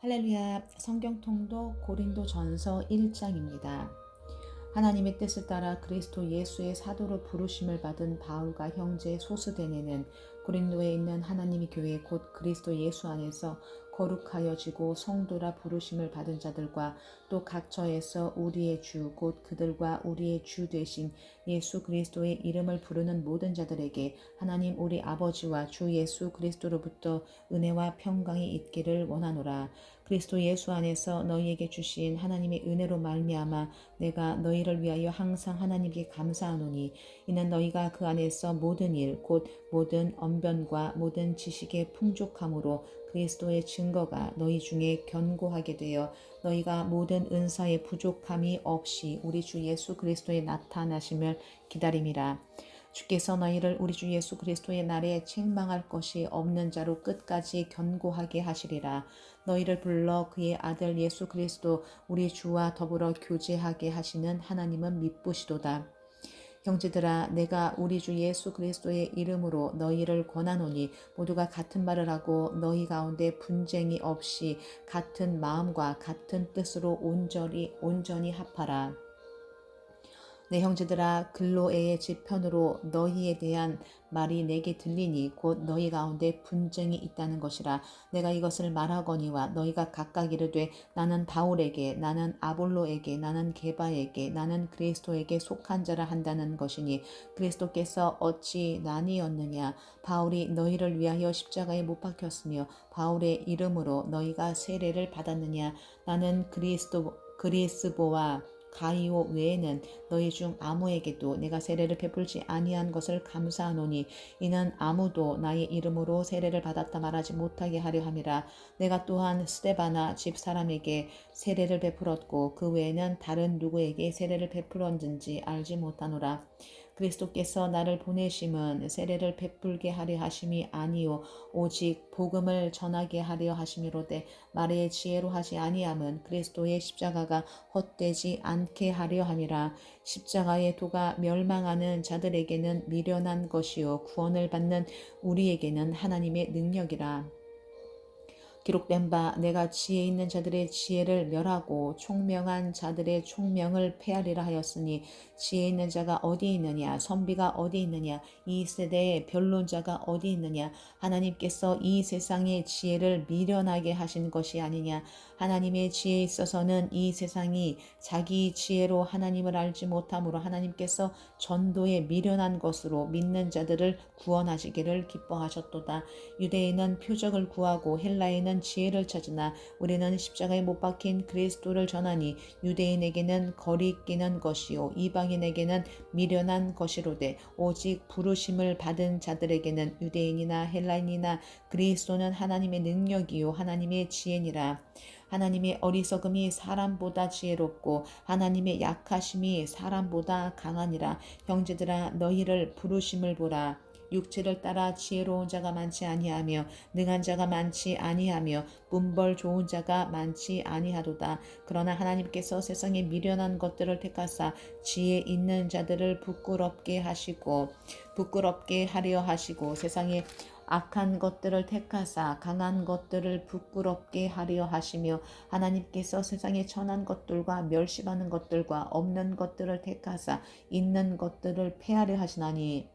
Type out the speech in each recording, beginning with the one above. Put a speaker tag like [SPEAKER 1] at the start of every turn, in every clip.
[SPEAKER 1] 할렐루야. 성경통독 고린도전서 1장입니다. 하나님의 뜻을 따라 그리스도 예수의 사도로 부르심을 받은 바울과 형제 소스데네는 고린도에 있는 하나님의 교회 곧 그리스도 예수 안에서 거룩하여지고 성도라 부르심을 받은 자들과 또 각처에서 우리의 주 곧 그들과 우리의 주 되신 예수 그리스도의 이름을 부르는 모든 자들에게 하나님 우리 아버지와 주 예수 그리스도로부터 은혜와 평강이 있기를 원하노라. 그리스도 예수 안에서 너희에게 주신 하나님의 은혜로 말미암아 내가 너희를 위하여 항상 하나님께 감사하노니 이는 너희가 그 안에서 모든 일 곧 모든 언변과 모든 지식의 풍족함으로 그리스도의 증거가 너희 중에 견고하게 되어 너희가 모든 은사의 부족함이 없이 우리 주 예수 그리스도의 나타나심을 기다림이라. 주께서 너희를 우리 주 예수 그리스도의 날에 책망할 것이 없는 자로 끝까지 견고하게 하시리라. 너희를 불러 그의 아들 예수 그리스도 우리 주와 더불어 교제하게 하시는 하나님은 미쁘시도다. 형제들아, 내가 우리 주 예수 그리스도의 이름으로 너희를 권하노니 모두가 같은 말을 하고 너희 가운데 분쟁이 없이 같은 마음과 같은 뜻으로 온전히 합하라. 내 형제들아, 글로에의 지편으로 너희에 대한 말이 내게 들리니 곧 너희 가운데 분쟁이 있다는 것이라. 내가 이것을 말하거니와 너희가 각각 이르되 나는 바울에게, 나는 아볼로에게, 나는 게바에게, 나는 그리스도에게 속한 자라 한다는 것이니 그리스도께서 어찌 나뉘었느냐. 바울이 너희를 위하여 십자가에 못 박혔으며 바울의 이름으로 너희가 세례를 받았느냐. 나는 그리스보와 가이오 외에는 너희 중 아무에게도 내가 세례를 베풀지 아니한 것을 감사하노니 이는 아무도 나의 이름으로 세례를 받았다 말하지 못하게 하려 함이라. 내가 또한 스데바나 집 사람에게 세례를 베풀었고 그 외에는 다른 누구에게 세례를 베풀었는지 알지 못하노라. 그리스도께서 나를 보내심은 세례를 베풀게 하려 하심이 아니요 오직 복음을 전하게 하려 하심이로되 말의 지혜로 하지 아니함은 그리스도의 십자가가 헛되지 않게 하려 함이라. 십자가의 도가 멸망하는 자들에게는 미련한 것이요 구원을 받는 우리에게는 하나님의 능력이라. 기록된 바 내가 지혜 있는 자들의 지혜를 멸하고 총명한 자들의 총명을 폐하리라 하였으니 지혜 있는 자가 어디 있느냐 선비가 어디 있느냐 이 세대의 변론자가 어디 있느냐. 하나님께서 이 세상의 지혜를 미련하게 하신 것이 아니냐. 하나님의 지혜에 있어서는 이 세상이 자기 지혜로 하나님을 알지 못함으로 하나님께서 전도에 미련한 것으로 믿는 자들을 구원하시기를 기뻐하셨도다. 유대인은 표적을 구하고 헬라인은 지혜를 찾으나 우리는 십자가에 못 박힌 그리스도를 전하니 유대인에게는 거리끼는 것이요 이방인에게는 미련한 것이로되 오직 부르심을 받은 자들에게는 유대인이나 헬라인이나 그리스도는 하나님의 능력이요 하나님의 지혜니라. 하나님의 어리석음이 사람보다 지혜롭고 하나님의 약하심이 사람보다 강하니라. 형제들아 너희를 부르심을 보라. 육체를 따라 지혜로운 자가 많지 아니하며 능한 자가 많지 아니하며 문벌 좋은 자가 많지 아니하도다. 그러나 하나님께서 세상에 미련한 것들을 택하사 지혜 있는 자들을 부끄럽게 하려 하시고 세상에 악한 것들을 택하사 강한 것들을 부끄럽게 하려 하시며 하나님께서 세상에 천한 것들과 멸시받는 것들과 없는 것들을 택하사 있는 것들을 폐하려 하시나니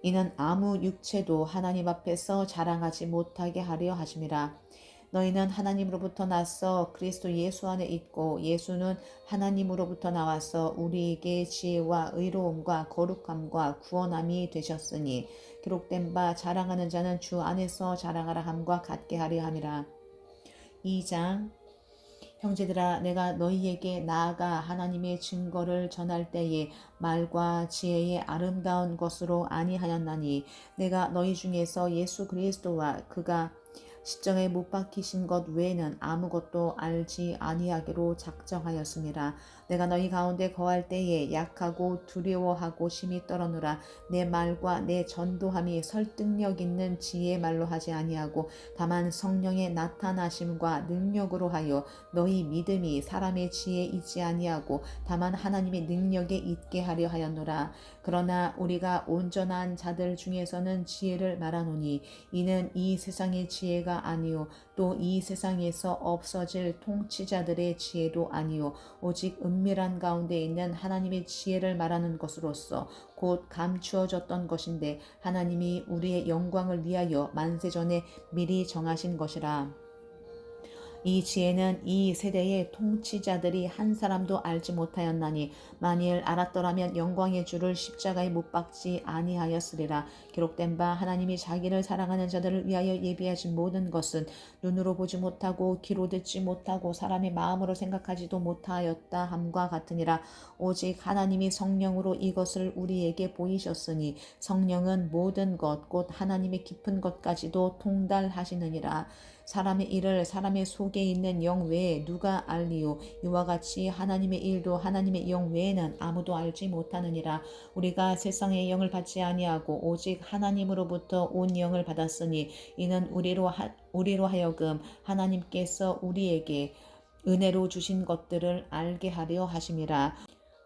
[SPEAKER 1] 이는 아무 육체도 하나님 앞에서 자랑하지 못하게 하려 하심이라. 너희는 하나님으로부터 나서 그리스도 예수 안에 있고 예수는 하나님으로부터 나와서 우리에게 지혜와 의로움과 거룩함과 구원함이 되셨으니 기록된 바 자랑하는 자는 주 안에서 자랑하라 함과 같게 하려 함이라. 2장 형제들아 내가 너희에게 나아가 하나님의 증거를 전할 때에 말과 지혜의 아름다운 것으로 아니하였나니 내가 너희 중에서 예수 그리스도와 그가 십자가에 못 박히신 것 외에는 아무것도 알지 아니하기로 작정하였습니다. 내가 너희 가운데 거할 때에 약하고 두려워하고 심히 떨어노라. 내 말과 내 전도함이 설득력 있는 지혜의 말로 하지 아니하고 다만 성령의 나타나심과 능력으로 하여 너희 믿음이 사람의 지혜에 있지 아니하고 다만 하나님의 능력에 있게 하려 하였노라. 그러나 우리가 온전한 자들 중에서는 지혜를 말하노니 이는 이 세상의 지혜가 지혜가 아니요 또 이 세상에서 없어질 통치자들의 지혜도 아니요 오직 은밀한 가운데 있는 하나님의 지혜를 말하는 것으로서 곧 감추어졌던 것인데 하나님이 우리의 영광을 위하여 만세전에 미리 정하신 것이라. 이 지혜는 이 세대의 통치자들이 한 사람도 알지 못하였나니 만일 알았더라면 영광의 주를 십자가에 못 박지 아니하였으리라. 기록된 바 하나님이 자기를 사랑하는 자들을 위하여 예비하신 모든 것은 눈으로 보지 못하고 귀로 듣지 못하고 사람의 마음으로 생각하지도 못하였다 함과 같으니라. 오직 하나님이 성령으로 이것을 우리에게 보이셨으니 성령은 모든 것 곧 하나님의 깊은 것까지도 통달하시느니라. 사람의 일을 사람의 속에 있는 영 외에 누가 알리요? 이와 같이 하나님의 일도 하나님의 영 외에는 아무도 알지 못하느니라. 우리가 세상의 영을 받지 아니하고 오직 하나님으로부터 온 영을 받았으니 이는 우리로 하여금 하나님께서 우리에게 은혜로 주신 것들을 알게 하려 하심이라.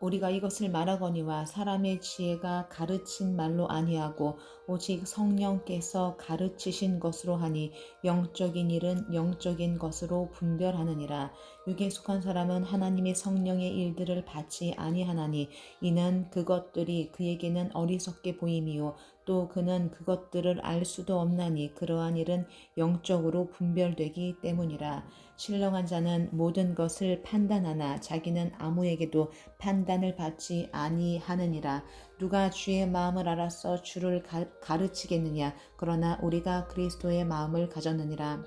[SPEAKER 1] 우리가 이것을 말하거니와 사람의 지혜가 가르친 말로 아니하고 오직 성령께서 가르치신 것으로 하니 영적인 일은 영적인 것으로 분별하느니라. 육에 속한 사람은 하나님의 성령의 일들을 받지 아니하나니 이는 그것들이 그에게는 어리석게 보임이요 또 그는 그것들을 알 수도 없나니 그러한 일은 영적으로 분별되기 때문이라. 신령한 자는 모든 것을 판단하나 자기는 아무에게도 판단을 받지 아니하느니라. 누가 주의 마음을 알아서 주를 가르치겠느냐. 그러나 우리가 그리스도의 마음을 가졌느니라.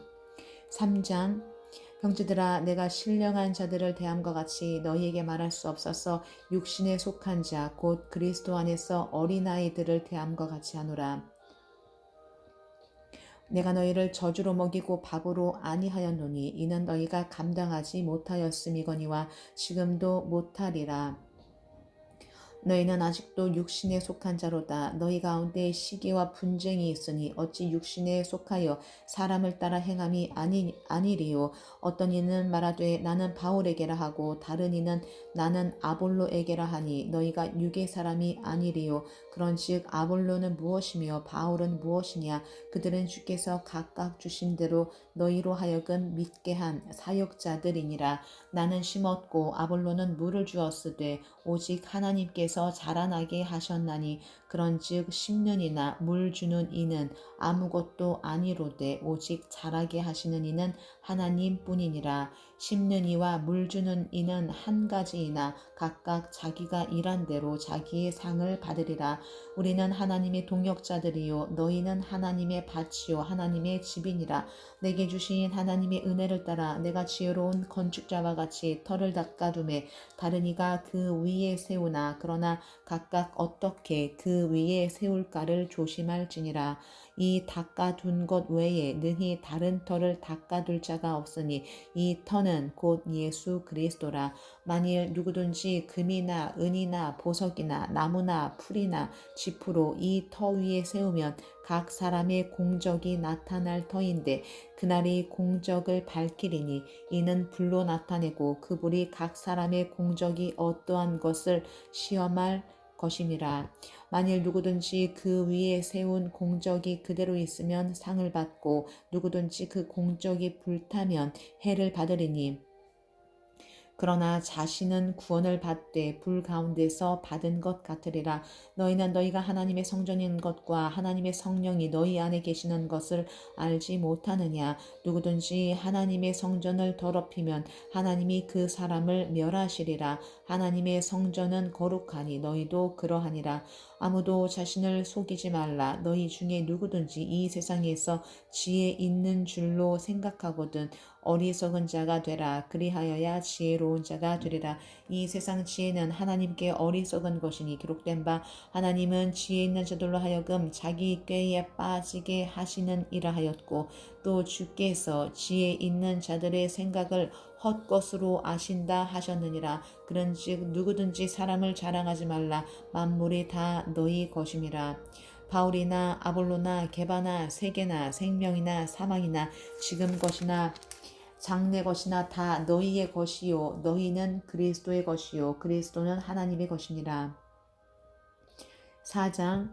[SPEAKER 1] 3장 형제들아 내가 신령한 자들을 대함과 같이 너희에게 말할 수 없어서 육신에 속한 자 곧 그리스도 안에서 어린아이들을 대함과 같이 하노라. 내가 너희를 저주로 먹이고 밥으로 아니하였노니 이는 너희가 감당하지 못하였음이거니와 지금도 못하리라. 너희는 아직도 육신에 속한 자로다. 너희 가운데 시기와 분쟁이 있으니 어찌 육신에 속하여 사람을 따라 행함이 아니리요. 어떤 이는 말하되 나는 바울에게라 하고 다른 이는 나는 아볼로에게라 하니 너희가 육의 사람이 아니리요. 그런즉 아볼로는 무엇이며 바울은 무엇이냐. 그들은 주께서 각각 주신 대로 너희로 하여금 믿게 한 사역자들이니라. 나는 심었고 아볼로는 물을 주었으되 오직 하나님께서 자라나게 하셨나니 그런즉 심는 이나 물 주는 이는 아무것도 아니로되 오직 자라게 하시는 이는 하나님뿐이니라. 심는 이와 물 주는 이는 한 가지이나 각각 자기가 일한 대로 자기의 상을 받으리라. 우리는 하나님의 동역자들이요 너희는 하나님의 밭이요 하나님의 집이니라. 내게 주신 하나님의 은혜를 따라 내가 지혜로운 건축자와 같이 터를 닦아두매 다른 이가 그 위에 세우나 그러나 각각 어떻게 그 위에 세울까를 조심할지니라. 이 닦아둔 것 외에 능히 다른 터를 닦아둘 자가 없으니 이 터는 곧 예수 그리스도라. 만일 누구든지 금이나 은이나 보석이나 나무나 풀이나 짚으로 이 터 위에 세우면 각 사람의 공적이 나타날 터인데 그날이 공적을 밝히리니 이는 불로 나타내고 그 불이 각 사람의 공적이 어떠한 것을 시험할 것임이라. 만일 누구든지 그 위에 세운 공적이 그대로 있으면 상을 받고 누구든지 그 공적이 불타면 해를 받으리니 그러나 자신은 구원을 받되 불 가운데서 받은 것 같으리라. 너희는 너희가 하나님의 성전인 것과 하나님의 성령이 너희 안에 계시는 것을 알지 못하느냐. 누구든지 하나님의 성전을 더럽히면 하나님이 그 사람을 멸하시리라. 하나님의 성전은 거룩하니 너희도 그러하니라. 아무도 자신을 속이지 말라. 너희 중에 누구든지 이 세상에서 지혜 있는 줄로 생각하거든 어리석은 자가 되라. 그리하여야 지혜로운 자가 되리라. 이 세상 지혜는 하나님께 어리석은 것이니 기록된 바 하나님은 지혜 있는 자들로 하여금 자기 꾀에 빠지게 하시는 이라 하였고 또 주께서 지혜 있는 자들의 생각을 헛것으로 아신다 하셨느니라. 그런즉 누구든지 사람을 자랑하지 말라. 만물이 다 너희 것임이라. 바울이나 아볼로나 게바나 세계나 생명이나 사망이나 지금 것이나 장래 것이나 다 너희의 것이요 너희는 그리스도의 것이요 그리스도는 하나님의 것이니라. 4장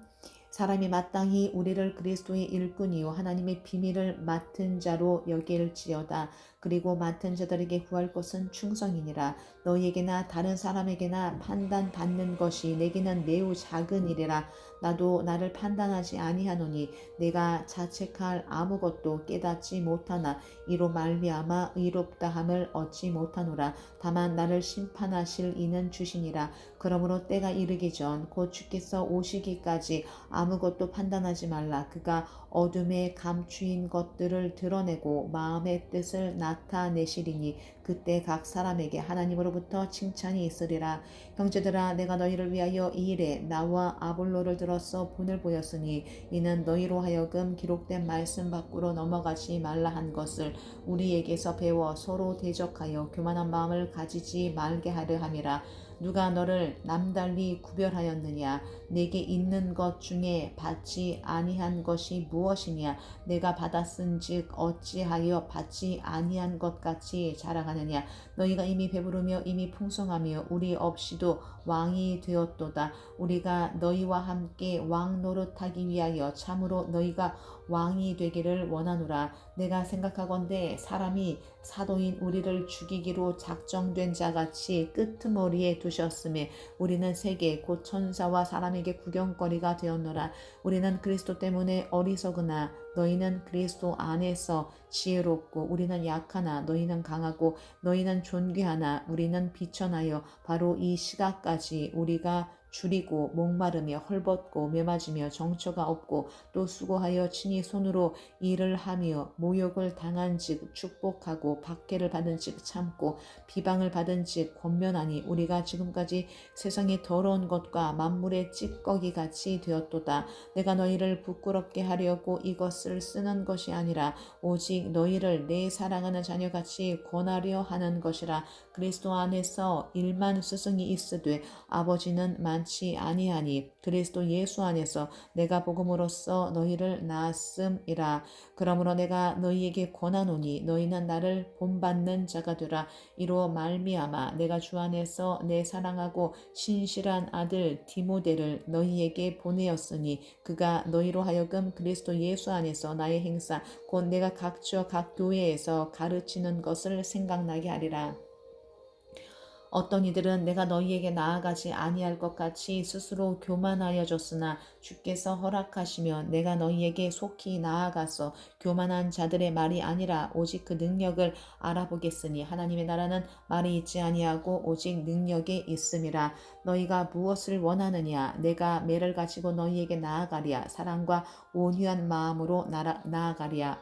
[SPEAKER 1] 사람이 마땅히 우리를 그리스도의 일꾼이요 하나님의 비밀을 맡은 자로 여길지어다. 그리고 맡은 자들에게 구할 것은 충성이니라. 너희에게나 다른 사람에게나 판단받는 것이 내게는 매우 작은 일이라. 나도 나를 판단하지 아니하노니 내가 자책할 아무것도 깨닫지 못하나 이로 말미암아 의롭다함을 얻지 못하노라. 다만 나를 심판하실 이는 주시니라. 그러므로 때가 이르기 전 곧 주께서 오시기까지 아무것도 판단하지 말라. 그가 어둠에 감추인 것들을 드러내고 마음의 뜻을 나타내시리니 그때 각 사람에게 하나님으로부터 칭찬이 있으리라. 형제들아, 내가 너희를 위하여 이 일에 나와 아볼로를 들어서 본을 보였으니 이는 너희로 하여금 기록된 말씀 밖으로 넘어가지 말라 한 것을 우리에게서 배워 서로 대적하여 교만한 마음을 가지지 말게 하려 함이라. 누가 너를 남달리 구별하였느냐? 내게 있는 것 중에 받지 아니한 것이 무엇이냐? 내가 받았은즉 어찌하여 받지 아니한 것 같이 자랑하느냐? 너희가 이미 배부르며 이미 풍성하며 우리 없이도 왕이 되었도다. 우리가 너희와 함께 왕 노릇하기 위하여 참으로 너희가 왕이 되기를 원하노라. 내가 생각하건대 사람이 사도인 우리를 죽이기로 작정된 자같이 끄트머리에 두셨음에 우리는 세계 곧 천사와 사람에게 구경거리가 되었노라. 우리는 그리스도 때문에 어리석으나 너희는 그리스도 안에서 지혜롭고 우리는 약하나 너희는 강하고 너희는 존귀하나 우리는 비천하여 바로 이 시각까지 우리가 줄이고 목마르며 헐벗고 메마지며 정처가 없고 또 수고하여 친히 손으로 일을 하며 모욕을 당한즉 축복하고 박해를 받은즉 참고 비방을 받은즉 권면하니 우리가 지금까지 세상의 더러운 것과 만물의 찌꺼기 같이 되었도다. 내가 너희를 부끄럽게 하려고 이것을 쓰는 것이 아니라 오직 너희를 내 사랑하는 자녀같이 권하려 하는 것이라. 그리스도 안에서 일만 스승이 있으되 아버지는 많지 아니하니 그리스도 예수 안에서 내가 복음으로써 너희를 낳았음이라. 그러므로 내가 너희에게 권하노니 너희는 나를 본받는 자가 되라. 이로 말미암아 내가 주 안에서 내 사랑하고 신실한 아들 디모데를 너희에게 보내었으니 그가 너희로 하여금 그리스도 예수 안에서 나의 행사 곧 내가 각처 각 교회에서 가르치는 것을 생각나게 하리라. 어떤 이들은 내가 너희에게 나아가지 아니할 것 같이 스스로 교만하여졌으나 주께서 허락하시면 내가 너희에게 속히 나아가서 교만한 자들의 말이 아니라 오직 그 능력을 알아보겠으니 하나님의 나라는 말이 있지 아니하고 오직 능력에 있음이라. 너희가 무엇을 원하느냐? 내가 매를 가지고 너희에게 나아가랴. 사랑과 온유한 마음으로 나아가랴.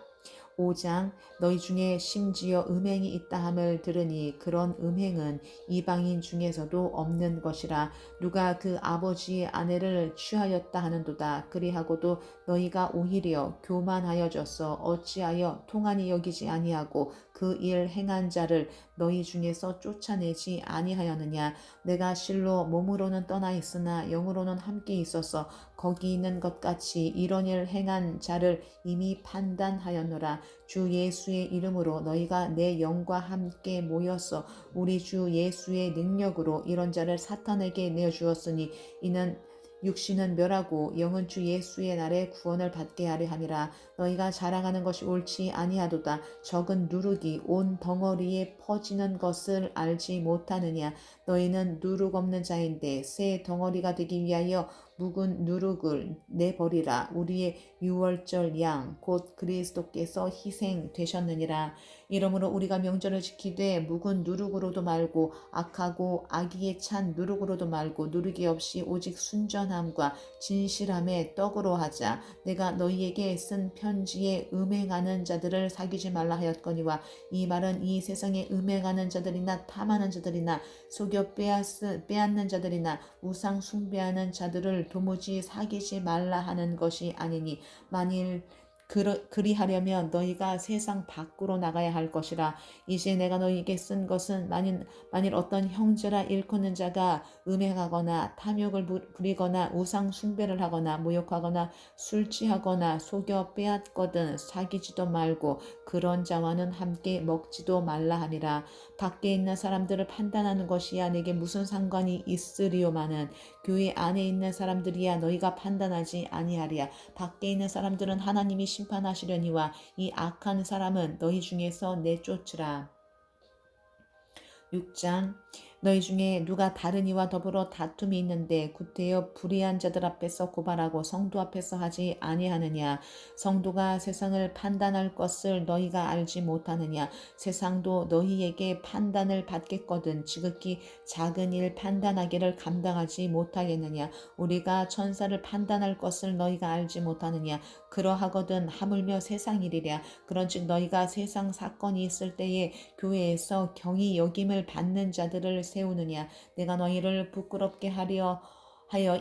[SPEAKER 1] 5장 너희 중에 심지어 음행이 있다 함을 들으니 그런 음행은 이방인 중에서도 없는 것이라. 누가 그 아버지의 아내를 취하였다 하는도다. 그리하고도 너희가 오히려 교만하여져서 어찌하여 통한이 여기지 아니하고 그 일 행한 자를 너희 중에서 쫓아내지 아니하였느냐. 내가 실로 몸으로는 떠나 있으나 영으로는 함께 있어서 거기 있는 것 같이 이런 일 행한 자를 이미 판단하였노라. 주 예수의 이름으로 너희가 내 영과 함께 모여서 우리 주 예수의 능력으로 이런 자를 사탄에게 내어주었으니 이는 육신은 멸하고 영은 주 예수의 날에 구원을 받게 하려 함이라. 너희가 자랑하는 것이 옳지 아니하도다. 적은 누룩이 온 덩어리에 퍼지는 것을 알지 못하느냐. 너희는 누룩 없는 자인데 새 덩어리가 되기 위하여 묵은 누룩을 내버리라. 우리의 유월절 양 곧 그리스도께서 희생되셨느니라. 이러므로 우리가 명절을 지키되 묵은 누룩으로도 말고 악하고 악의에 찬 누룩으로도 말고 누룩이 없이 오직 순전함과 진실함의 떡으로 하자. 내가 너희에게 쓴 편지에 음행하는 자들을 사귀지 말라 하였거니와 이 말은 이 세상에 음행하는 자들이나 탐하는 자들이나 속여 빼앗는 자들이나 우상 숭배하는 자들을 도무지 사귀지 말라 하는 것이 아니니 만일 그리하려면 너희가 세상 밖으로 나가야 할 것이라. 이제 내가 너희에게 쓴 것은 만일 어떤 형제라 일컫는 자가 음행하거나 탐욕을 부리거나 우상 숭배를 하거나 모욕하거나 술 취하거나 속여 빼앗거든 사귀지도 말고 그런 자와는 함께 먹지도 말라 함이라. 밖에 있는 사람들을 판단하는 것이야 내게 무슨 상관이 있으리요마는 교회 안에 있는 사람들이야 너희가 판단하지 아니하리야. 밖에 있는 사람들은 하나님이 심판하시려니와 이 악한 사람은 너희 중에서 내쫓으라. 6장 너희 중에 누가 다른 이와 더불어 다툼이 있는데 구태여 불의한 자들 앞에서 고발하고 성도 앞에서 하지 아니하느냐. 성도가 세상을 판단할 것을 너희가 알지 못하느냐. 세상도 너희에게 판단을 받겠거든 지극히 작은 일 판단하기를 감당하지 못하겠느냐. 우리가 천사를 판단할 것을 너희가 알지 못하느냐. 그러하거든 하물며 세상 일이랴. 그런즉 너희가 세상 사건이 있을 때에 교회에서 경히 여김을 받는 자들을 세우느냐. 내가 너희를 부끄럽게 하여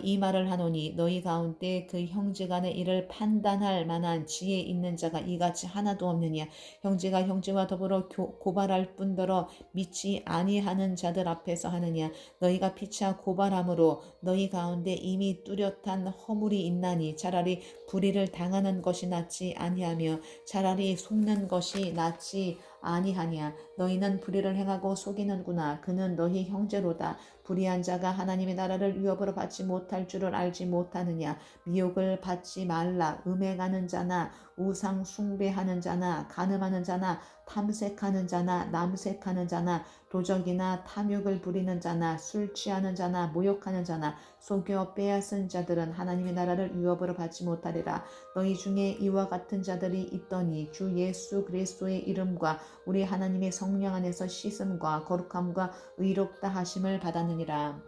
[SPEAKER 1] 이 말을 하노니 너희 가운데 그 형제간의 일을 판단할 만한 지혜 있는 자가 이같이 하나도 없느냐. 형제가 형제와 더불어 고발할 뿐더러 믿지 아니하는 자들 앞에서 하느냐. 너희가 피차 고발함으로 너희 가운데 이미 뚜렷한 허물이 있나니 차라리 불의를 당하는 것이 낫지 아니하며 차라리 속는 것이 낫지 아니하냐. 너희는 불의를 행하고 속이는구나. 그는 너희 형제로다. 불의한 자가 하나님의 나라를 위협으로 받지 못할 줄을 알지 못하느냐. 미혹을 받지 말라. 음행하는 자나 우상 숭배하는 자나 간음하는 자나 탐색하는 자나 남색하는 자나 도적이나 탐욕을 부리는 자나 술 취하는 자나 모욕하는 자나 속여 빼앗은 자들은 하나님의 나라를 위협으로 받지 못하리라. 너희 중에 이와 같은 자들이 있더니 주 예수 그리스도의 이름과 우리 하나님의 성령 안에서 씻음과 거룩함과 의롭다 하심을 받았느니라.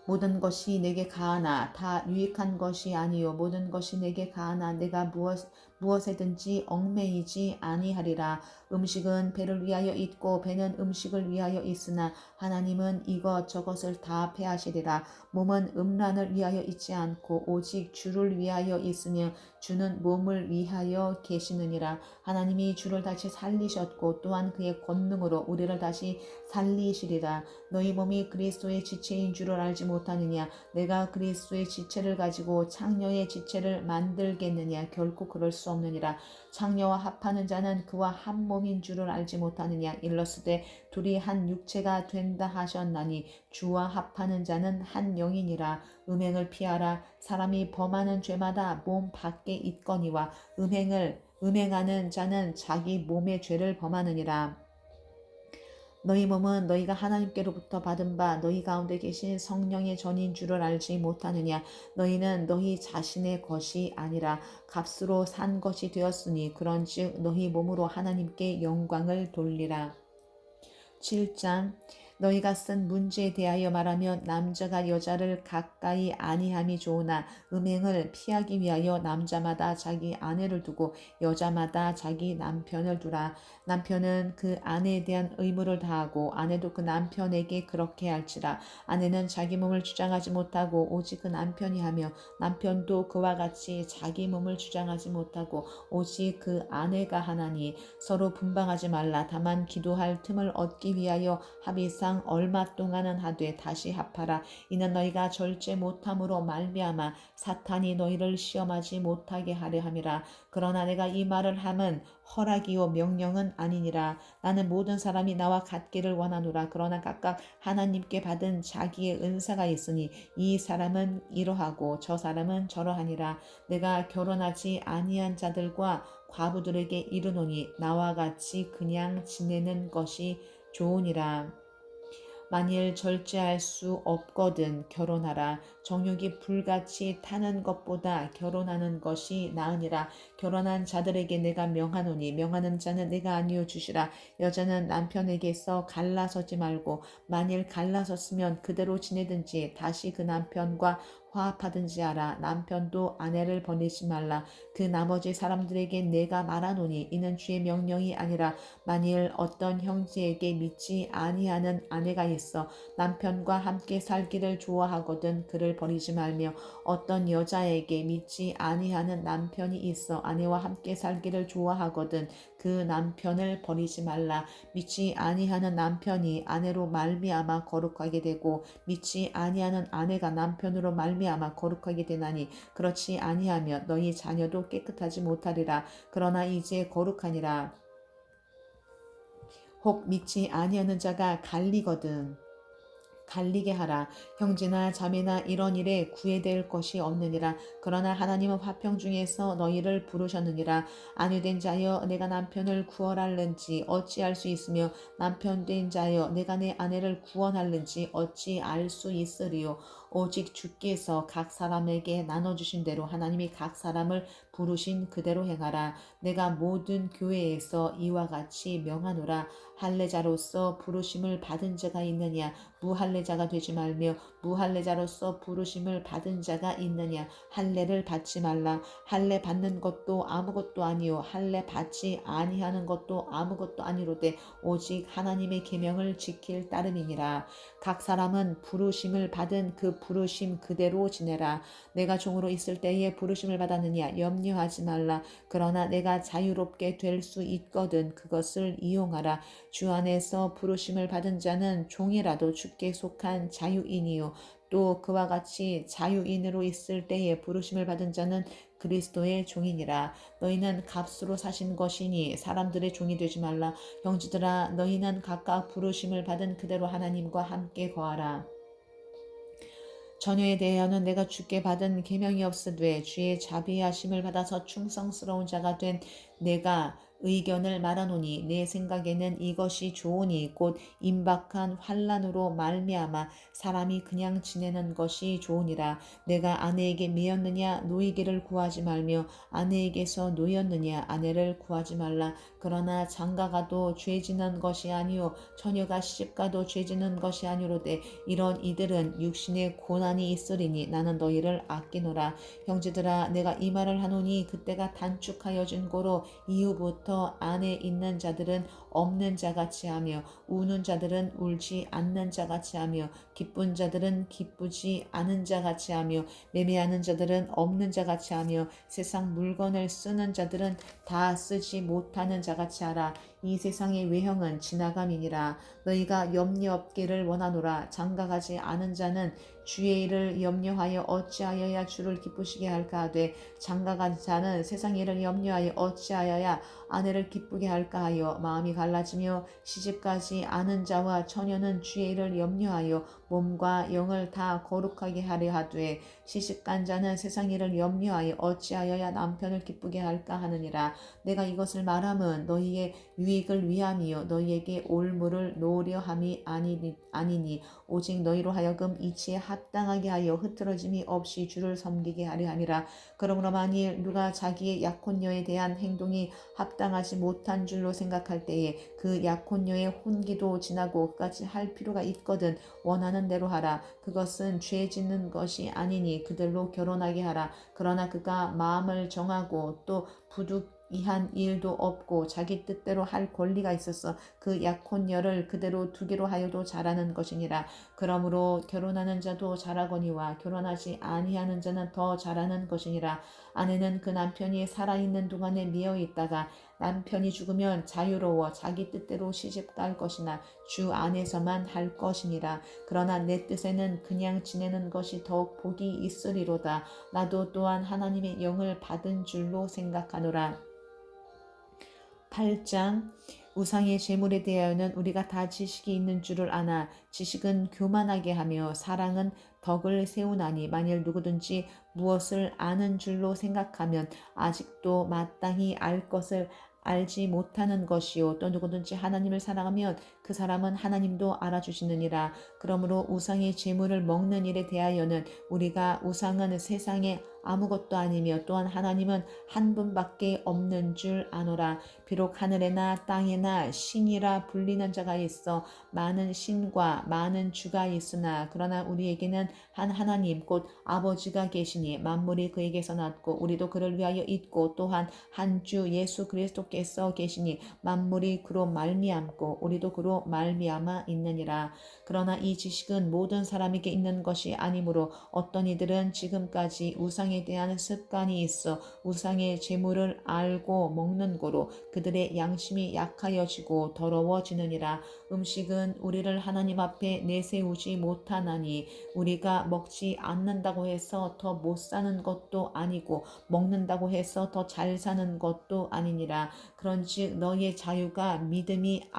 [SPEAKER 1] 모든 것이 내게 가하나 다 유익한 것이 아니요 모든 것이 내게 가하나 내가 무엇에든지 얽매이지 아니하리라. 음식은 배를 위하여 있고 배는 음식을 위하여 있으나 하나님은 이것 저것을 다 패하시리라. 몸은 음란을 위하여 있지 않고 오직 주를 위하여 있으며 주는 몸을 위하여 계시느니라. 하나님이 주를 다시 살리셨고 또한 그의 권능으로 우리를 다시 살리시리라. 너희 몸이 그리스도의 지체인 줄을 알지 못하느냐. 내가 그리스도의 지체를 가지고 창녀의 지체를 만들겠느냐. 결코 그럴 수 없느니라. 창녀와 합하는 자는 그와 한 몸인 줄을 알지 못하느냐. 일러스되 둘이 한 육체가 된다 하셨나니 주와 합하는 자는 한 영이니라. 음행을 피하라. 사람이 범하는 죄마다 몸 밖에 있거니와 음행하는 자는 자기 몸의 죄를 범하느니라. 너희 몸은 너희가 하나님께로부터 받은 바 너희 가운데 계신 성령의 전인 줄을 알지 못하느냐. 너희는 너희 자신의 것이 아니라 값으로 산 것이 되었으니 그런즉 너희 몸으로 하나님께 영광을 돌리라. 7장 너희가 쓴 문제에 대하여 말하면 남자가 여자를 가까이 아니함이 좋으나 음행을 피하기 위하여 남자마다 자기 아내를 두고 여자마다 자기 남편을 두라. 남편은 그 아내에 대한 의무를 다하고 아내도 그 남편에게 그렇게 할지라. 아내는 자기 몸을 주장하지 못하고 오직 그 남편이 하며 남편도 그와 같이 자기 몸을 주장하지 못하고 오직 그 아내가 하나니 서로 분방하지 말라. 다만 기도할 틈을 얻기 위하여 합의상 얼마 동안은 하되 다시 합하라. 이는 너희가 절제 못함으로 말미암아 사탄이 너희를 시험하지 못하게 하려 함이라. 그러나 내가 이 말을 함은 허락이요 명령은 아니니라. 나는 모든 사람이 나와 같기를 원하노라. 그러나 각각 하나님께 받은 자기의 은사가 있으니 이 사람은 이러하고 저 사람은 저러하니라. 내가 결혼하지 아니한 자들과 과부들에게 이르노니 나와 같이 그냥 지내는 것이 좋으니라. 만일 절제할 수 없거든 결혼하라. 정욕이 불같이 타는 것보다 결혼하는 것이 나으니라. 결혼한 자들에게 내가 명하노니 명하는 자는 내가 아니요 주시라. 여자는 남편에게서 갈라서지 말고 만일 갈라섰으면 그대로 지내든지 다시 그 남편과 화합하든지 하라. 남편도 아내를 버리지 말라. 그 나머지 사람들에게 내가 말하노니 이는 주의 명령이 아니라 만일 어떤 형제에게 믿지 아니하는 아내가 있어 남편과 함께 살기를 좋아하거든 그를 버리지 말며 어떤 여자에게 믿지 아니하는 남편이 있어 아내와 함께 살기를 좋아하거든 그 남편을 버리지 말라. 믿지 아니하는 남편이 아내로 말미암아 거룩하게 되고 믿지 아니하는 아내가 남편으로 말미암아 거룩하게 되나니 그렇지 아니하며 너희 자녀도 깨끗하지 못하리라. 그러나 이제 거룩하니라. 혹 믿지 아니하는 자가 갈리게 하라. 형제나 자매나 이런 일에 구애될 것이 없느니라. 그러나 하나님은 화평 중에서 너희를 부르셨느니라. 아내된 자여 내가 남편을 구원할는지 어찌할 수 있으며 남편된 자여 내가 내 아내를 구원할는지 어찌 알 수 있으리요. 오직 주께서 각 사람에게 나눠주신 대로 하나님이 각 사람을 부르신 그대로 행하라. 내가 모든 교회에서 이와 같이 명하노라. 할례자로서 부르심을 받은 자가 있느냐 무할례자가 되지 말며 무할례자로서 부르심을 받은 자가 있느냐 할례를 받지 말라. 할례 받는 것도 아무것도 아니요 할례 받지 아니하는 것도 아무것도 아니로되 오직 하나님의 계명을 지킬 따름이니라. 각 사람은 부르심을 받은 그 부르심 그대로 지내라. 내가 종으로 있을 때에 부르심을 받았느냐 염려하지 말라. 그러나 내가 자유롭게 될 수 있거든 그것을 이용하라. 주 안에서 부르심을 받은 자는 종이라도 주께 속한 자유인이요 또 그와 같이 자유인으로 있을 때에 부르심을 받은 자는 그리스도의 종이니라. 너희는 값으로 사신 것이니 사람들의 종이 되지 말라. 형제들아 너희는 각각 부르심을 받은 그대로 하나님과 함께 거하라. 자녀에 대하여는 내가 주께 받은 계명이 없으되 주의 자비하심을 받아서 충성스러운 자가 된 내가 의견을 말하노니 내 생각에는 이것이 좋으니 곧 임박한 환난으로 말미암아 사람이 그냥 지내는 것이 좋으니라. 내가 아내에게 매였느냐 노이기를 구하지 말며 아내에게서 노였느냐 아내를 구하지 말라. 그러나 장가가도 죄지는 것이 아니요 처녀가 시집가도 죄지는 것이 아니로되 이런 이들은 육신의 고난이 있으리니 나는 너희를 아끼노라. 형제들아 내가 이 말을 하노니 그때가 단축하여진 고로 이후부터 안에 있는 자들은 없는 자같이 하며 우는 자들은 울지 않는 자같이 하며 기쁜 자들은 기쁘지 않은 자같이 하며 매매하는 자들은 없는 자같이 하며 세상 물건을 쓰는 자들은 다 쓰지 못하는 자같이 하라. 이 세상의 외형은 지나감이니라. 너희가 염려 없기를 원하노라. 장가가지 않은 자는 주의 일을 염려하여 어찌하여야 주를 기쁘시게 할까 하되 장가간 자는 세상 일을 염려하여 어찌하여야 아내를 기쁘게 할까 하여 마음이 갈라지며 시집가지 않은 자와 처녀는 주의 일을 염려하여 몸과 영을 다 거룩하게 하려 하되 시집간 자는 세상 일을 염려하여 어찌하여야 남편을 기쁘게 할까 하느니라. 내가 이것을 말함은 너희의 유익을 위함이요 너희에게 올무를 놓으려 함이 아니니 오직 너희로 하여금 이치에 합당하게 하여 흐트러짐이 없이 주를 섬기게 하려 함이라. 그러므로 만일 누가 자기의 약혼녀에 대한 행동이 합당하지 못한 줄로 생각할 때에 그 약혼녀의 혼기도 지나고 그까지 할 필요가 있거든 원하는 대로 하라. 그것은 죄 짓는 것이 아니니 그들로 결혼하게 하라. 그러나 그가 마음을 정하고 또 부득이한 일도 없고 자기 뜻대로 할 권리가 있어서 그 약혼녀를 그대로 두기로 하여도 잘하는 것이니라. 그러므로 결혼하는 자도 잘하거니와 결혼하지 아니하는 자는 더 잘하는 것이니라. 아내는 그 남편이 살아있는 동안에 미어 있다가 남편이 죽으면 자유로워 자기 뜻대로 시집갈 것이나 주 안에서만 할 것이니라. 그러나 내 뜻에는 그냥 지내는 것이 더욱 복이 있으리로다. 나도 또한 하나님의 영을 받은 줄로 생각하노라. 8장 우상의 제물에 대하여는 우리가 다 지식이 있는 줄을 아나 지식은 교만하게 하며 사랑은 덕을 세우나니 만일 누구든지 무엇을 아는 줄로 생각하면 아직도 마땅히 알 것을 알지 못하는 것이요 또 누구든지 하나님을 사랑하면 그 사람은 하나님도 알아주시느니라. 그러므로 우상의 제물을 먹는 일에 대하여는 우리가 우상은 세상의 아무것도 아니며 또한 하나님은 한 분밖에 없는 줄 아노라. 비록 하늘에나 땅에나 신이라 불리는 자가 있어 많은 신과 많은 주가 있으나 그러나 우리에게는 한 하나님 곧 아버지가 계시니 만물이 그에게서 났고 우리도 그를 위하여 있고 또한 한 주 예수 그리스도께서 계시니 만물이 그로 말미암고 우리도 그로 말미암아 있느니라. 그러나 이 지식은 모든 사람에게 있는 것이 아니므로 어떤 이들은 지금까지 우상에 대한 습관이 있어 우상의 제물을 알고 먹는 고로 그들의 양심이 약하여지고 더러워지느니라. 음식은 우리를 하나님 앞에 내세우지 못하나니 우리가 먹지 않는다고 해서 더 못 사는 것도 아니고 먹는다고 해서 더 잘 사는 것도 아니니라. 그런즉 너희의 자유가 믿음이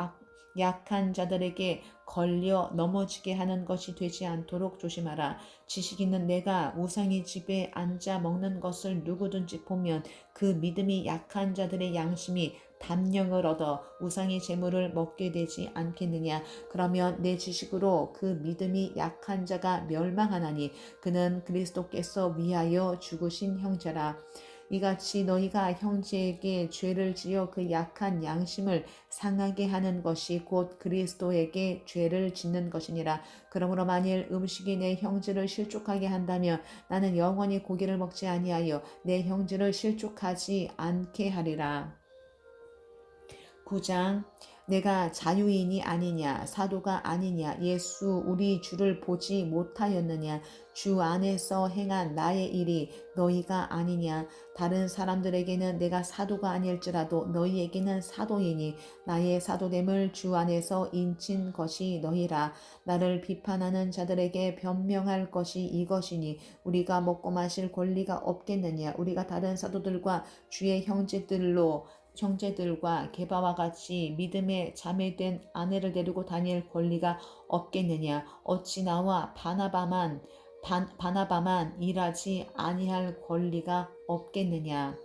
[SPEAKER 1] 약한 자들에게 걸려 넘어지게 하는 것이 되지 않도록 조심하라. 지식 있는 내가 우상의 집에 앉아 먹는 것을 누구든지 보면 그 믿음이 약한 자들의 양심이 담령을 얻어 우상의 재물을 먹게 되지 않겠느냐. 그러면 내 지식으로 그 믿음이 약한 자가 멸망하나니 그는 그리스도께서 위하여 죽으신 형제라. 이같이 너희가 형제에게 죄를 지어 그 약한 양심을 상하게 하는 것이 곧 그리스도에게 죄를 짓는 것이니라. 그러므로 만일 음식이 내 형제를 실족하게 한다면 나는 영원히 고기를 먹지 아니하여 내 형제를 실족하지 않게 하리라. 9장 내가 자유인이 아니냐 사도가 아니냐 예수 우리 주를 보지 못하였느냐 주 안에서 행한 나의 일이 너희가 아니냐 다른 사람들에게는 내가 사도가 아닐지라도 너희에게는 사도이니 나의 사도됨을 주 안에서 인친 것이 너희라. 나를 비판하는 자들에게 변명할 것이 이것이니 우리가 먹고 마실 권리가 없겠느냐 우리가 다른 사도들과 주의 형제들과 게바와 같이 믿음에 자매된 아내를 데리고 다닐 권리가 없겠느냐 어찌 나와 바나바만 일하지 아니할 권리가 없겠느냐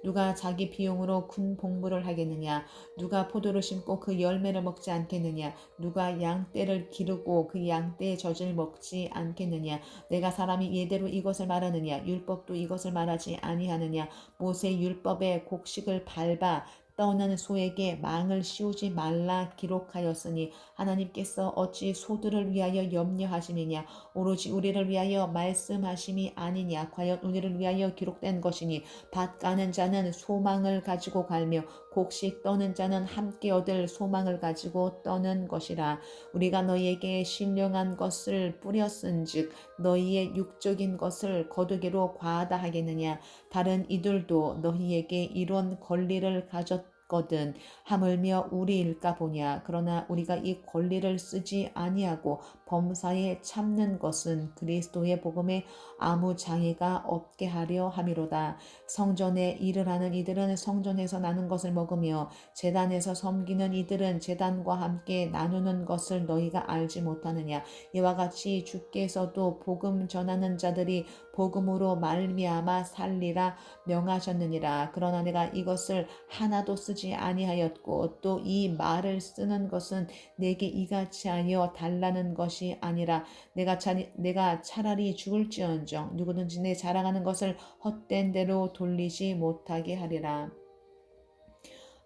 [SPEAKER 1] 누가 자기 비용으로 군 복무를 하겠느냐 누가 포도를 심고 그 열매를 먹지 않겠느냐 누가 양떼를 기르고 그 양떼의 젖을 먹지 않겠느냐 내가 사람이 예대로 이것을 말하느냐 율법도 이것을 말하지 아니하느냐 모세 율법의 곡식을 밟아 떠는 소에게 망을 씌우지 말라 기록하였으니 하나님께서 어찌 소들을 위하여 염려하심이냐 오로지 우리를 위하여 말씀하심이 아니냐 과연 우리를 위하여 기록된 것이니 밭 가는 자는 소망을 가지고 갈며 곡식 떠는 자는 함께 얻을 소망을 가지고 떠는 것이라. 우리가 너희에게 신령한 것을 뿌렸은즉 너희의 육적인 것을 거두기로 과하다 하겠느냐 다른 이들도 너희에게 이런 권리를 가졌거든 하물며 우리일까 보냐 그러나 우리가 이 권리를 쓰지 아니하고 범사에 참는 것은 그리스도의 복음에 아무 장애가 없게 하려 함이로다. 성전에 일을 하는 이들은 성전에서 나는 것을 먹으며 제단에서 섬기는 이들은 제단과 함께 나누는 것을 너희가 알지 못하느냐 이와 같이 주께서도 복음 전하는 자들이 복음으로 말미암아 살리라 명하셨느니라. 그러나 내가 이것을 하나도 쓰지 아니하였고 또 이 말을 쓰는 것은 내게 이같이 하여 달라는 것이 아니라 내가 차라리 죽을지언정 누구든지 내 자랑하는 것을 헛된 대로 돌리지 못하게 하리라.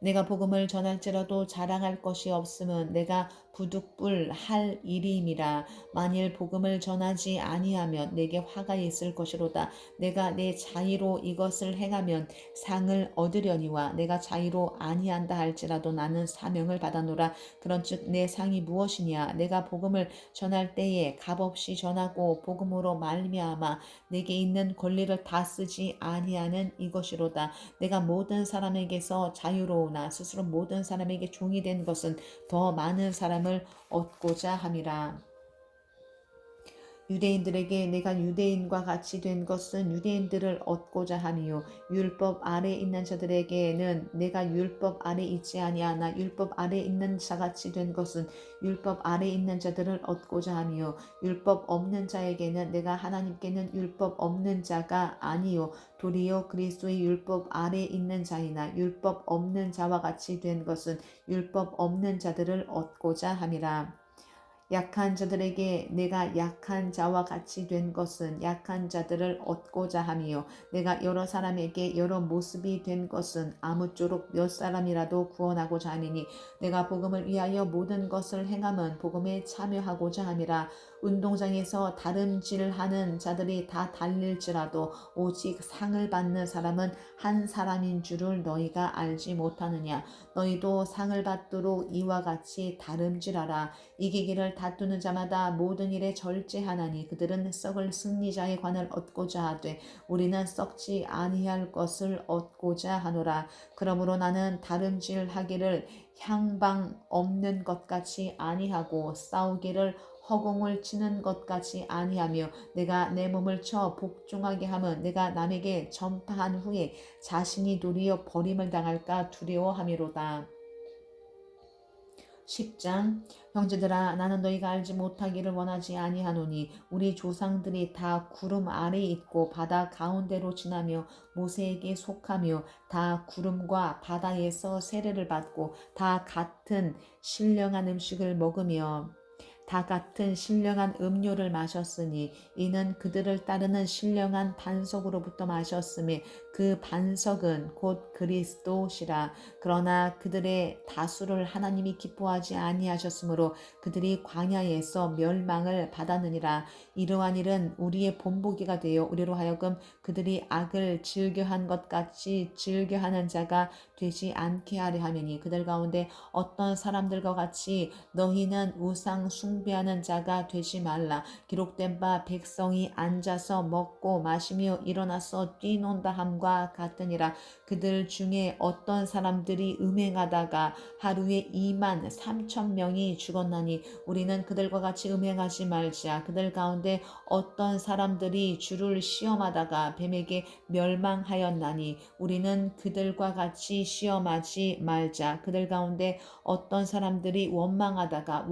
[SPEAKER 1] 내가 복음을 전할지라도 자랑할 것이 없음은 내가 부득불 할 일임이라. 만일 복음을 전하지 아니하면 내게 화가 있을 것이로다. 내가 내 자의로 이것을 행하면 상을 얻으려니와 내가 자의로 아니한다 할지라도 나는 사명을 받아노라. 그런즉 내 상이 무엇이냐 내가 복음을 전할 때에 값없이 전하고 복음으로 말미암아 내게 있는 권리를 다 쓰지 아니하는 이것이로다. 내가 모든 사람에게서 자유로우나 스스로 모든 사람에게 종이 된 것은 더 많은 사람을 얻고자 함이라. 유대인들에게 내가 유대인과 같이 된 것은 유대인들을 얻고자 함이요 율법 아래 있는 자들에게는 내가 율법 아래 있지 아니하나 율법 아래 있는 자같이 된 것은 율법 아래 있는 자들을 얻고자 함이요 율법 없는 자에게는 내가 하나님께는 율법 없는 자가 아니요 도리어 그리스도의 율법 아래 있는 자이나 율법 없는 자와 같이 된 것은 율법 없는 자들을 얻고자 함이라. 약한 자들에게 내가 약한 자와 같이 된 것은 약한 자들을 얻고자 함이요 내가 여러 사람에게 여러 모습이 된 것은 아무쪼록 몇 사람이라도 구원하고자 함이니 내가 복음을 위하여 모든 것을 행함은 복음에 참여하고자 함이라. 운동장에서 다름질하는 자들이 다 달릴지라도 오직 상을 받는 사람은 한 사람인 줄을 너희가 알지 못하느냐. 너희도 상을 받도록 이와 같이 다름질하라. 이기기를 다투는 자마다 모든 일에 절제하나니 그들은 썩을 승리자의 관을 얻고자 하되 우리는 썩지 아니할 것을 얻고자 하노라. 그러므로 나는 다름질하기를 향방 없는 것 같이 아니하고 싸우기를 허공을 치는 것 같이 아니하며 내가 내 몸을 쳐 복종하게 함은 내가 남에게 전파한 후에 자신이 도리어 버림을 당할까 두려워함이로다. 10장 형제들아 나는 너희가 알지 못하기를 원하지 아니하노니 우리 조상들이 다 구름 아래에 있고 바다 가운데로 지나며 모세에게 속하며 다 구름과 바다에서 세례를 받고 다 같은 신령한 음식을 먹으며 다 같은 신령한 음료를 마셨으니 이는 그들을 따르는 신령한 반석으로부터 마셨음에 그 반석은 곧 그리스도시라. 그러나 그들의 다수를 하나님이 기뻐하지 아니하셨으므로 그들이 광야에서 멸망을 받았느니라. 이러한 일은 우리의 본보기가 되어 우리로 하여금 그들이 악을 즐겨한 것 같이 즐겨하는 자가 되지 않게 하려 함이니 그들 가운데 어떤 사람들과 같이 너희는 우상 숭배하는 자가 되지 말라. 기록된 바 백성이 앉아서 먹고 마시며 일어나서 뛰논다 함과 같으니라. 그들 중에 어떤 사람들이 음행하다가 하루에 2만 3천 명이 죽었나니 우리는 그들과 같이 음행하지 말자. 그들 가운데 어떤 사람들이 주를 시험하다가 뱀에게 멸망하였나니 우리는 그들과 같이 시험하지 말자. 그들 가운데 어떤 사람들이 원망하다가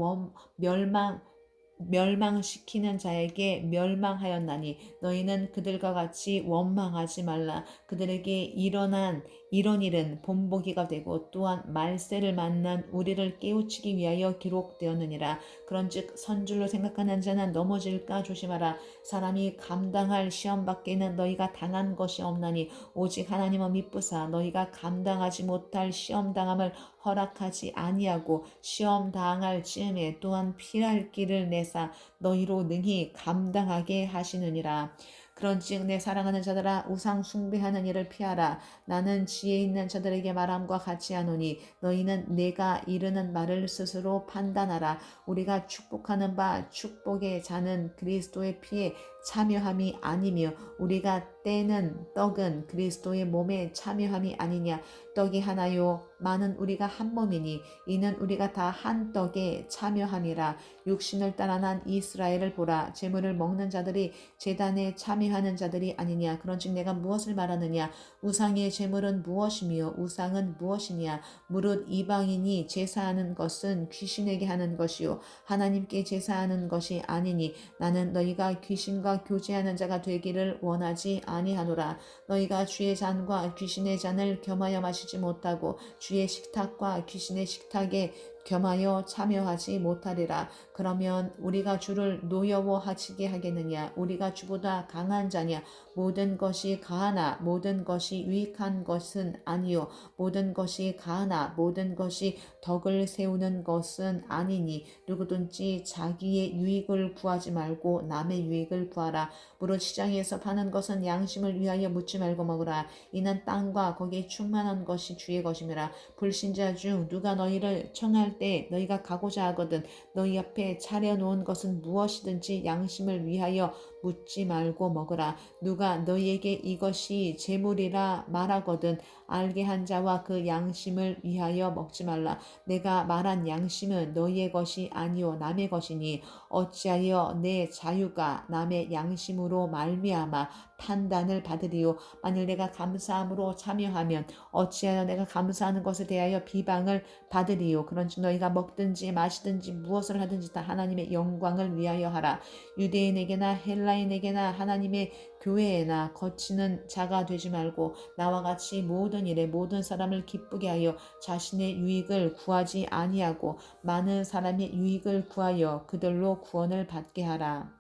[SPEAKER 1] 멸망시키는 자에게 멸망하였나니 너희는 그들과 같이 원망하지 말라. 그들에게 일어난 이런 일은 본보기가 되고 또한 말세를 만난 우리를 깨우치기 위하여 기록되었느니라. 그런즉 선줄로 생각하는 자는 넘어질까 조심하라. 사람이 감당할 시험 밖에는 너희가 당한 것이 없나니 오직 하나님을 미쁘사 너희가 감당하지 못할 시험 당함을 허락하지 아니하고 시험 당할 즈음에 또한 피할 길을 내사 너희로 능히 감당하게 하시느니라. 그런즉 내 사랑하는 자들아 우상 숭배하는 일을 피하라. 나는 지혜 있는 자들에게 말함과 같이 하노니 너희는 내가 이르는 말을 스스로 판단하라. 우리가 축복하는 바 축복의 자는 그리스도의 피에 참여함이 아니며 우리가 떼는 떡은 그리스도의 몸에 참여함이 아니냐. 떡이 하나요 많은 우리가 한 몸이니 이는 우리가 다 한 떡에 참여함이라. 육신을 따라 난 이스라엘을 보라. 제물을 먹는 자들이 제단에 참여하는 자들이 아니냐. 그런즉 내가 무엇을 말하느냐. 우상의 제물은 무엇이며 우상은 무엇이냐. 무릇 이방인이 제사하는 것은 귀신에게 하는 것이요 하나님께 제사하는 것이 아니니 나는 너희가 귀신과 교제하는 자가 되기를 원하지 아니하노라. 너희가 주의 잔과 귀신의 잔을 겸하여 마시지 못하고 주의 식탁과 귀신의 식탁에 겸하여 참여하지 못하리라. 그러면 우리가 주를 노여워하시게 하겠느냐. 우리가 주보다 강한 자냐. 모든 것이 가하나 모든 것이 유익한 것은 아니요 모든 것이 가하나 모든 것이 덕을 세우는 것은 아니니 누구든지 자기의 유익을 구하지 말고 남의 유익을 구하라. 무릇 시장에서 파는 것은 양심을 위하여 묻지 말고 먹으라. 이는 땅과 거기에 충만한 것이 주의 것임이라. 불신자 중 누가 너희를 청할 때 너희가 가고자 하거든 너희 앞에 차려놓은 것은 무엇이든지 양심을 위하여 묻지 말고 먹으라. 누가 너희에게 이것이 재물이라 말하거든 알게 한 자와 그 양심을 위하여 먹지 말라. 내가 말한 양심은 너희의 것이 아니요 남의 것이니 어찌하여 내 자유가 남의 양심으로 말미암아 판단을 받으리요. 만일 내가 감사함으로 참여하면 어찌하여 내가 감사하는 것에 대하여 비방을 받으리요. 그런즉 너희가 먹든지 마시든지 무엇을 하든지 다 하나님의 영광을 위하여 하라. 유대인에게나 헬라인에게나 하나님의 교회에나 거치는 자가 되지 말고 나와 같이 모든 모든 일에 모든 사람을 기쁘게 하여 자신의 유익을 구하지 아니하고 많은 사람의 유익을 구하여 그들로 구원을 받게 하라.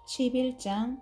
[SPEAKER 1] 11장.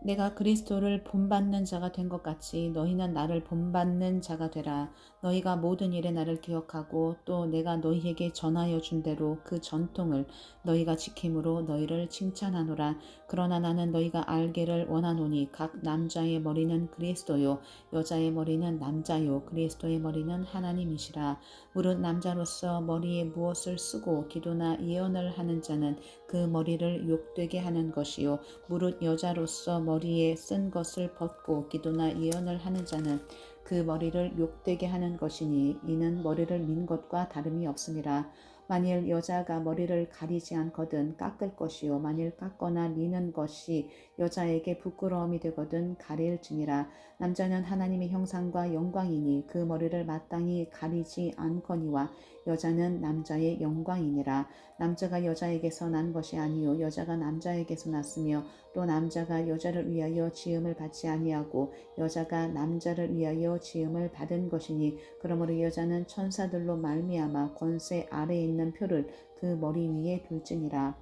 [SPEAKER 1] 내가 그리스도를 본받는 자가 된 것 같이 너희는 나를 본받는 자가 되라. 너희가 모든 일에 나를 기억하고 또 내가 너희에게 전하여 준 대로 그 전통을 너희가 지킴으로 너희를 칭찬하노라. 그러나 나는 너희가 알기를 원하노니 각 남자의 머리는 그리스도요 여자의 머리는 남자요 그리스도의 머리는 하나님이시라. 무릇 남자로서 머리에 무엇을 쓰고 기도나 예언을 하는 자는 그 머리를 욕되게 하는 것이요 무릇 여자로서 머리에 쓴 것을 벗고 기도나 예언을 하는 자는 그 머리를 욕되게 하는 것이니 이는 머리를 민 것과 다름이 없음이라. 만일 여자가 머리를 가리지 않거든 깎을 것이요 만일 깎거나 미는 것이 여자에게 부끄러움이 되거든 가릴지니라. 남자는 하나님의 형상과 영광이니 그 머리를 마땅히 가리지 않거니와 여자는 남자의 영광이니라. 남자가 여자에게서 난 것이 아니요 여자가 남자에게서 났으며 또 남자가 여자를 위하여 지음을 받지 아니하고 여자가 남자를 위하여 지음을 받은 것이니 그러므로 여자는 천사들로 말미암아 권세 아래에 있는 표를 그 머리 위에 둘지니라.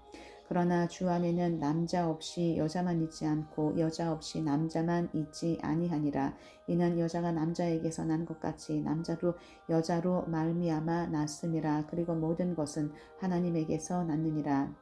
[SPEAKER 1] 그러나 주 안에는 남자 없이 여자만 있지 않고 여자 없이 남자만 있지 아니하니라. 이는 여자가 남자에게서 난 것 같이 남자도 여자로 말미암아 났음이라. 그리고 모든 것은 하나님에게서 났느니라.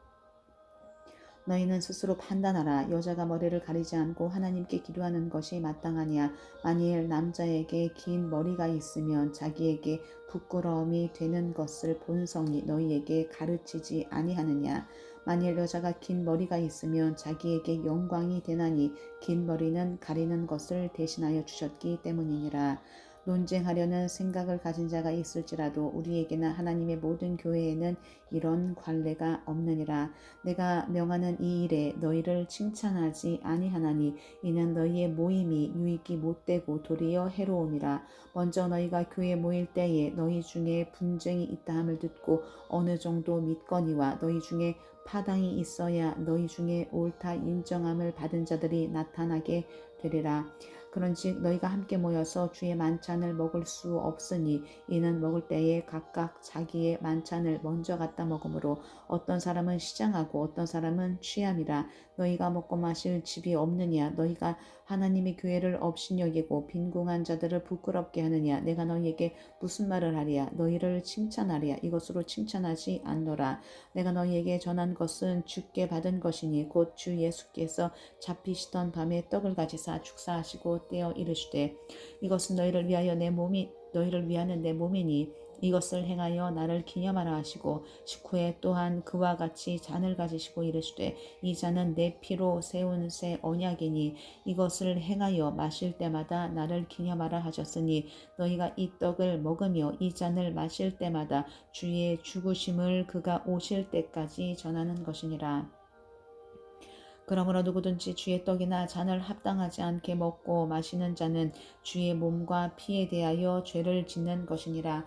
[SPEAKER 1] 너희는 스스로 판단하라. 여자가 머리를 가리지 않고 하나님께 기도하는 것이 마땅하냐. 만일 남자에게 긴 머리가 있으면 자기에게 부끄러움이 되는 것을 본성이 너희에게 가르치지 아니하느냐. 만일 여자가 긴 머리가 있으면 자기에게 영광이 되나니 긴 머리는 가리는 것을 대신하여 주셨기 때문이니라. 논쟁하려는 생각을 가진 자가 있을지라도 우리에게나 하나님의 모든 교회에는 이런 관례가 없느니라. 내가 명하는 이 일에 너희를 칭찬하지 아니하나니 이는 너희의 모임이 유익이 못되고 도리어 해로움이라. 먼저 너희가 교회에 모일 때에 너희 중에 분쟁이 있다 함을 듣고 어느 정도 믿거니와 너희 중에 파당이 있어야 너희 중에 옳다 인정함을 받은 자들이 나타나게 되리라. 그런즉 너희가 함께 모여서 주의 만찬을 먹을 수 없으니 이는 먹을 때에 각각 자기의 만찬을 먼저 갖다 먹으므로 어떤 사람은 시장하고 어떤 사람은 취함이라. 너희가 먹고 마실 집이 없느냐. 너희가 하나님의 교회를 업신 여기고 빈궁한 자들을 부끄럽게 하느냐. 내가 너희에게 무슨 말을 하랴. 너희를 칭찬하랴. 이것으로 칭찬하지 않노라. 내가 너희에게 전한 것은 주께 받은 것이니 곧 주 예수께서 잡히시던 밤에 떡을 가지사 축사하시고 떼어 이르시되 이것은 너희를 위하는 내 몸이니 이것을 행하여 나를 기념하라 하시고 식후에 또한 그와 같이 잔을 가지시고 이르시되 이 잔은 내 피로 세운 새 언약이니 이것을 행하여 마실 때마다 나를 기념하라 하셨으니 너희가 이 떡을 먹으며 이 잔을 마실 때마다 주의 죽으심을 그가 오실 때까지 전하는 것이니라. 그러므로 누구든지 주의 떡이나 잔을 합당하지 않게 먹고 마시는 자는 주의 몸과 피에 대하여 죄를 짓는 것이니라.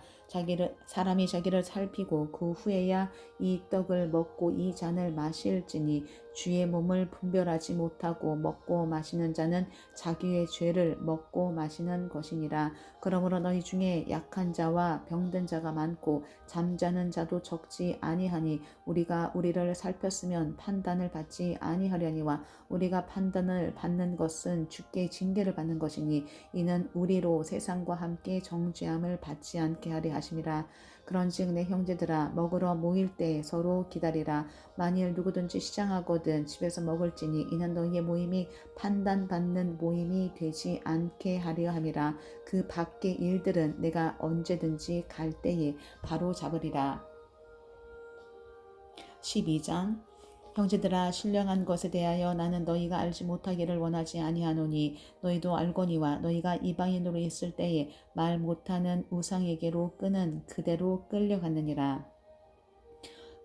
[SPEAKER 1] 사람이 자기를 살피고 그 후에야 이 떡을 먹고 이 잔을 마실지니 주의 몸을 분별하지 못하고 먹고 마시는 자는 자기의 죄를 먹고 마시는 것이니라. 그러므로 너희 중에 약한 자와 병든 자가 많고 잠자는 자도 적지 아니하니 우리가 우리를 살폈으면 판단을 받지 아니하려니와 우리가 판단을 받는 것은 주께 징계를 받는 것이니 이는 우리로 세상과 함께 정죄함을 받지 않게 하려 하심이라. 그런즉 내 형제들아 먹으러 모일 때 서로 기다리라. 만일 누구든지 시장하거든 집에서 먹을지니 이는 너희의 모임이 판단받는 모임이 되지 않게 하려 함이라. 그 밖의 일들은 내가 언제든지 갈 때에 바로 잡으리라. 12장. 형제들아 신령한 것에 대하여 나는 너희가 알지 못하기를 원하지 아니하노니 너희도 알거니와 너희가 이방인으로 있을 때에 말 못하는 우상에게로 끄는 그대로 끌려갔느니라.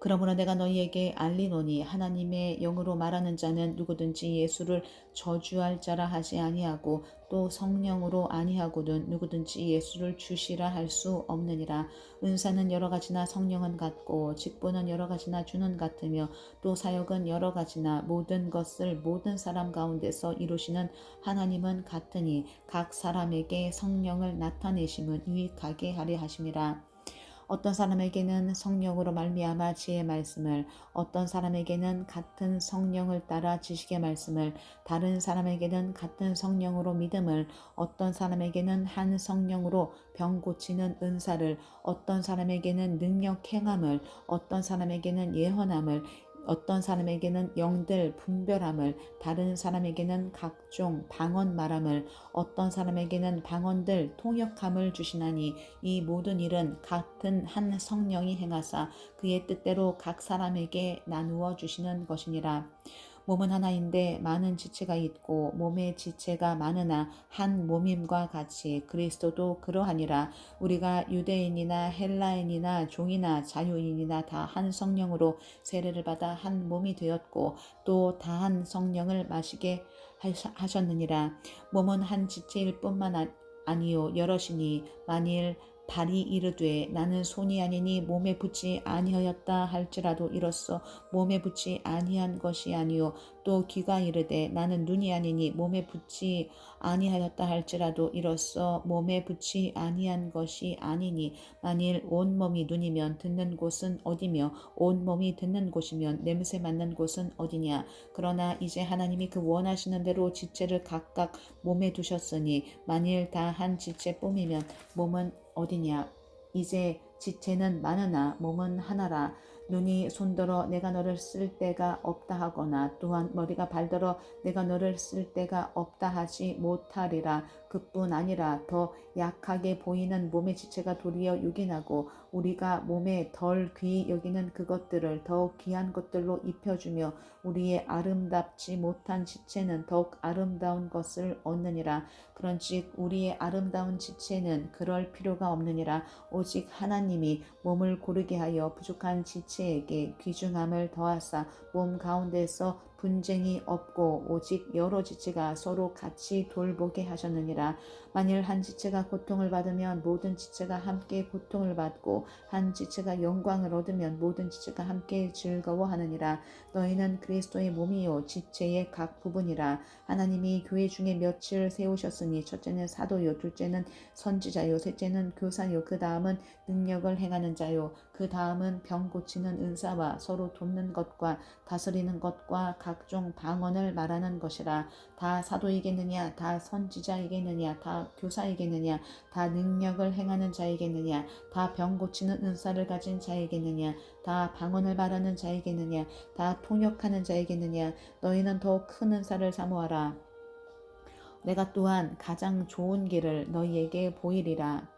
[SPEAKER 1] 그러므로 내가 너희에게 알리노니 하나님의 영으로 말하는 자는 누구든지 예수를 저주할 자라 하지 아니하고 또 성령으로 아니하고는 누구든지 예수를 주시라 할 수 없느니라. 은사는 여러 가지나 성령은 같고 직분은 여러 가지나 주는 같으며 또 사역은 여러 가지나 모든 것을 모든 사람 가운데서 이루시는 하나님은 같으니 각 사람에게 성령을 나타내심은 유익하게 하려 하심이라. 어떤 사람에게는 성령으로 말미암아 지혜의 말씀을, 어떤 사람에게는 같은 성령을 따라 지식의 말씀을, 다른 사람에게는 같은 성령으로 믿음을, 어떤 사람에게는 한 성령으로 병 고치는 은사를, 어떤 사람에게는 능력 행함을, 어떤 사람에게는 예언함을, 어떤 사람에게는 영들 분별함을, 다른 사람에게는 각종 방언 말함을, 어떤 사람에게는 방언들 통역함을 주시나니 이 모든 일은 같은 한 성령이 행하사 그의 뜻대로 각 사람에게 나누어 주시는 것이니라. 몸은 하나인데 많은 지체가 있고 몸의 지체가 많으나 한 몸임과 같이 그리스도도 그러하니라. 우리가 유대인이나 헬라인이나 종이나 자유인이나 다 한 성령으로 세례를 받아 한 몸이 되었고 또 다 한 성령을 마시게 하셨느니라. 몸은 한 지체일 뿐만 아니요 여럿이니 만일 발이 이르되 나는 손이 아니니 몸에 붙지 아니하였다 할지라도 이로써 몸에 붙지 아니한 것이 아니요 또 귀가 이르되 나는 눈이 아니니 몸에 붙지 아니하였다 할지라도 이로써 몸에 붙지 아니한 것이 아니니 만일 온 몸이 눈이면 듣는 곳은 어디며 온 몸이 듣는 곳이면 냄새 맡는 곳은 어디냐. 그러나 이제 하나님이 그 원하시는 대로 지체를 각각 몸에 두셨으니 만일 다 한 지체뿐이면 몸은 어디냐. 이제 지체는 많으나 몸은 하나라. 눈이 손들어 내가 너를 쓸 데가 없다 하거나 또한 머리가 발들어 내가 너를 쓸 데가 없다 하지 못하리라. 그뿐 아니라 더 약하게 보이는 몸의 지체가 도리어 유긴하고 우리가 몸에 덜 귀히 여기는 그것들을 더욱 귀한 것들로 입혀주며 우리의 아름답지 못한 지체는 더욱 아름다운 것을 얻느니라. 그런즉 우리의 아름다운 지체는 그럴 필요가 없느니라. 오직 하나님이 몸을 고르게 하여 부족한 지체에게 귀중함을 더하사 몸 가운데서 분쟁이 없고 오직 여러 지체가 서로 같이 돌보게 하셨느니라. 만일 한 지체가 고통을 받으면 모든 지체가 함께 고통을 받고 한 지체가 영광을 얻으면 모든 지체가 함께 즐거워하느니라. 너희는 그리스도의 몸이요 지체의 각 부분이라. 하나님이 교회 중에 며칠 세우셨으니 첫째는 사도요 둘째는 선지자요 셋째는 교사요 그 다음은 능력을 행하는 자요 그 다음은 병 고치는 은사와 서로 돕는 것과 다스리는 것과 각종 방언을 말하는 것이라. 다 사도이겠느냐 다 선지자이겠느냐 다 교사이겠느냐 다 능력을 행하는 자이겠느냐 다 병 고치는 은사를 가진 자이겠느냐 다 방언을 말하는 자이겠느냐 다 통역하는 자이겠느냐. 너희는 더 큰 은사를 사모하라. 내가 또한 가장 좋은 길을 너희에게 보이리라.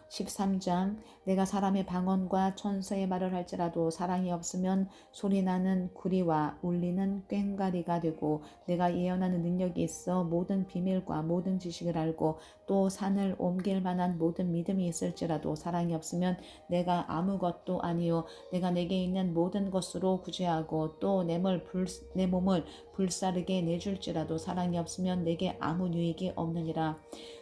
[SPEAKER 1] 13장 내가 사람의 방언과 천사의 말을 할지라도 사랑이 없으면 소리나는 구리와 울리는 꽹과리가 되고 내가 예언하는 능력이 있어 모든 비밀과 모든 지식을 알고 또 산을 옮길 만한 모든 믿음이 있을지라도 사랑이 없으면 내가 아무것도 아니요 내가 내게 있는 모든 것으로 구제하고 또 내 몸을 불사르게 내줄지라도 사랑이 없으면 내게 아무 유익이 없느니라.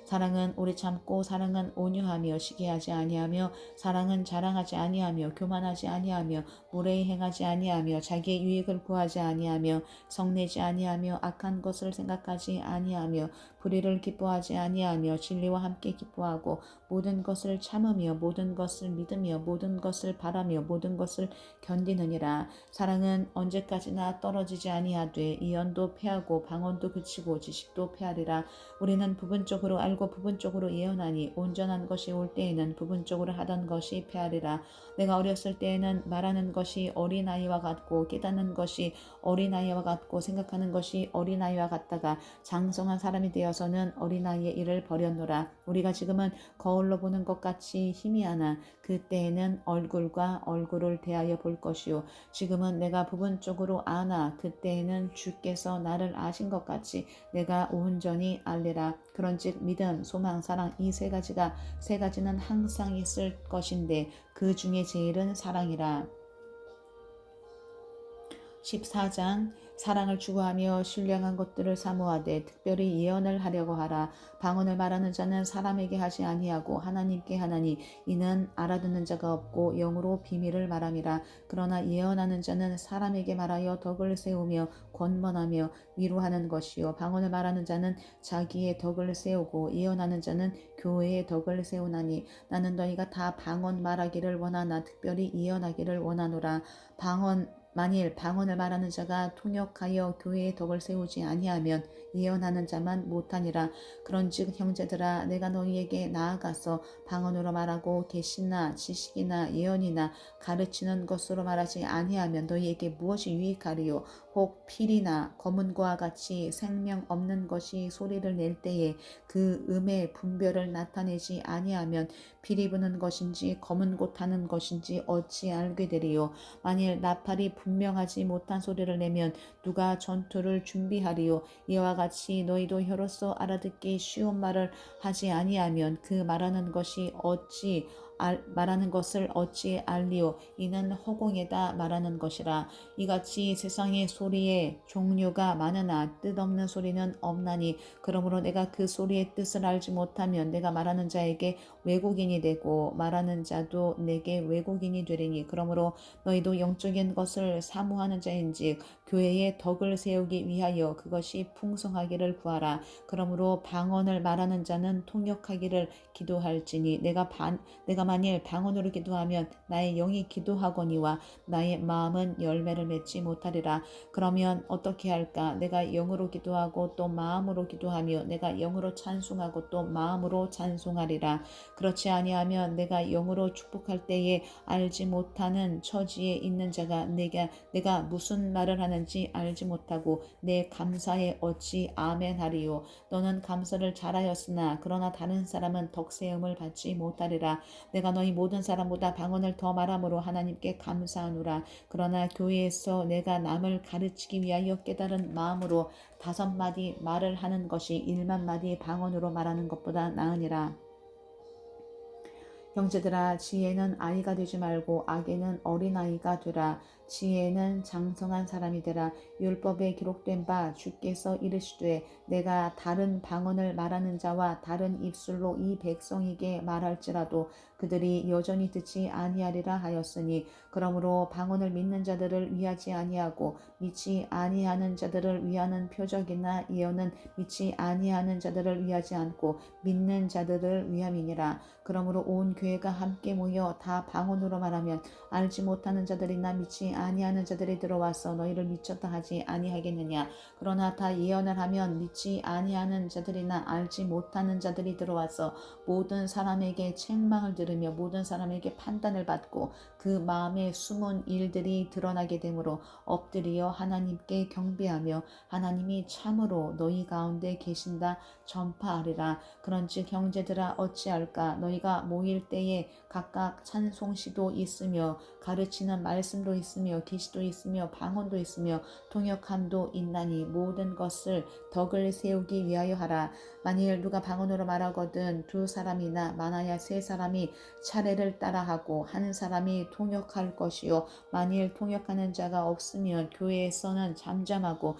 [SPEAKER 1] 사랑은 오래 참고 사랑은 온유하며 시기하지 아니하며 사랑은 자랑하지 아니하며 교만하지 아니하며 무례히 행하지 아니하며 자기의 유익을 구하지 아니하며 성내지 아니하며 악한 것을 생각하지 아니하며 불의를 기뻐하지 아니하며 진리와 함께 기뻐하고 모든 것을 참으며 모든 것을 믿으며 모든 것을 바라며 모든 것을 견디느니라. 사랑은 언제까지나 떨어지지 아니하되 이언도 패하고 방언도 그치고 지식도 패하리라. 우리는 부분적으로 알고 부분적으로 예언하니 온전한 것이 올 때에는 부분적으로 하던 것이 패하리라. 내가 어렸을 때에는 말하는 것이 어린아이와 같고 깨닫는 것이 어린아이와 같고 생각하는 것이 어린아이와 같다가 장성한 사람이 되어서는 어린아이의 일을 버렸노라. 우리가 지금은 거울로 보는 것 같이 희미하나 그때에는 얼굴과 얼굴을 대하여 볼 것이요 지금은 내가 부분적으로 아나 그때에는 주께서 나를 아신 것 같이 내가 온전히 알리라. 그런즉 믿음, 소망, 사랑 이 세 가지는 항상 있을 것인데 그 중에 제일은 사랑이라. 14장 사랑을 추구하며 신령한 것들을 사모하되 특별히 예언을 하려고 하라. 방언을 말하는 자는 사람에게 하지 아니하고 하나님께 하나니 이는 알아듣는 자가 없고 영으로 비밀을 말함이라. 그러나 예언하는 자는 사람에게 말하여 덕을 세우며 권면하며 위로하는 것이요 방언을 말하는 자는 자기의 덕을 세우고 예언하는 자는 교회의 덕을 세우나니 나는 너희가 다 방언 말하기를 원하나 특별히 예언하기를 원하노라. 만일 방언을 말하는 자가 통역하여 교회의 덕을 세우지 아니하면 예언하는 자만 못하니라. 그런즉 형제들아 내가 너희에게 나아가서 방언으로 말하고 계시나 지식이나 예언이나 가르치는 것으로 말하지 아니하면 너희에게 무엇이 유익하리요. 혹 필이나 검은고와 같이 생명 없는 것이 소리를 낼 때에 그 음의 분별을 나타내지 아니하면 피리 부는 것인지 검은 고 타는 것인지 어찌 알게 되리요. 만일 나팔이 분명하지 못한 소리를 내면 누가 전투를 준비하리요. 이와 같이 너희도 혀로서 알아듣기 쉬운 말을 하지 아니하면 그 말하는 것을 어찌 알리요. 이는 허공에다 말하는 것이라. 이같이 세상의 소리에 종류가 많으나 뜻없는 소리는 없나니 그러므로 내가 그 소리의 뜻을 알지 못하면 내가 말하는 자에게 외국인이 되고 말하는 자도 내게 외국인이 되리니 그러므로 너희도 영적인 것을 사모하는 자인즉 교회의 덕을 세우기 위하여 그것이 풍성하기를 구하라. 그러므로 방언을 말하는 자는 통역하기를 기도할지니 내가 만일 방언으로 기도하면 나의 영이 기도하거니와 나의 마음은 열매를 맺지 못하리라. 그러면 어떻게 할까? 내가 영으로 기도하고 또 마음으로 기도하며 내가 영으로 찬송하고 또 마음으로 찬송하리라. 그렇지 아니하면 내가 영으로 축복할 때에 알지 못하는 처지에 있는 자가 내가 무슨 말을 하는지 알지 못하고 내 감사에 어찌 아멘 하리요. 너는 감사를 잘하였으나 그러나 다른 사람은 덕세음을 받지 못하리라. 내가 너희 모든 사람보다 방언을 더 말함으로 하나님께 감사하노라. 그러나 교회에서 내가 남을 가르치기 위하여 깨달은 마음으로 5마디 말을 하는 것이 1만마디 방언으로 말하는 것보다 나으니라. 형제들아 지혜는 아이가 되지 말고 악에는 어린아이가 되라. 지혜는 장성한 사람이 되라. 율법에 기록된 바 주께서 이르시되 내가 다른 방언을 말하는 자와 다른 입술로 이 백성에게 말할지라도 그들이 여전히 듣지 아니하리라 하였으니 그러므로 방언을 믿는 자들을 위하지 아니하고 믿지 아니하는 자들을 위하는 표적이나 예언은 믿지 아니하는 자들을 위하지 않고 믿는 자들을 위함이니라. 그러므로 온 교회가 함께 모여 다 방언으로 말하면 알지 못하는 자들이나 믿지 아니하는 자들이 들어와서 너희를 미쳤다 하지 아니하겠느냐. 그러나 다 예언을 하면 믿지 아니하는 자들이나 알지 못하는 자들이 들어와서 모든 사람에게 책망을 들으며 모든 사람에게 판단을 받고 그 마음의 숨은 일들이 드러나게 되므로 엎드려 하나님께 경배하며 하나님이 참으로 너희 가운데 계신다 전파하리라. 그런즉 형제들아 어찌할까. 너희가 모일 때에 각각 찬송시도 있으며 가르치는 말씀도 있으며 계시도 있으며 방언도 있으며 통역함도 있나니 모든 것을 덕을 세우기 위하여 하라. 만일 누가 방언으로 말하거든 2사람이나 많아야 3사람이 차례를 따라하고 한 사람이 통역할 것이요 만일 통역하는 자가 없으면 교회에서는 잠잠하고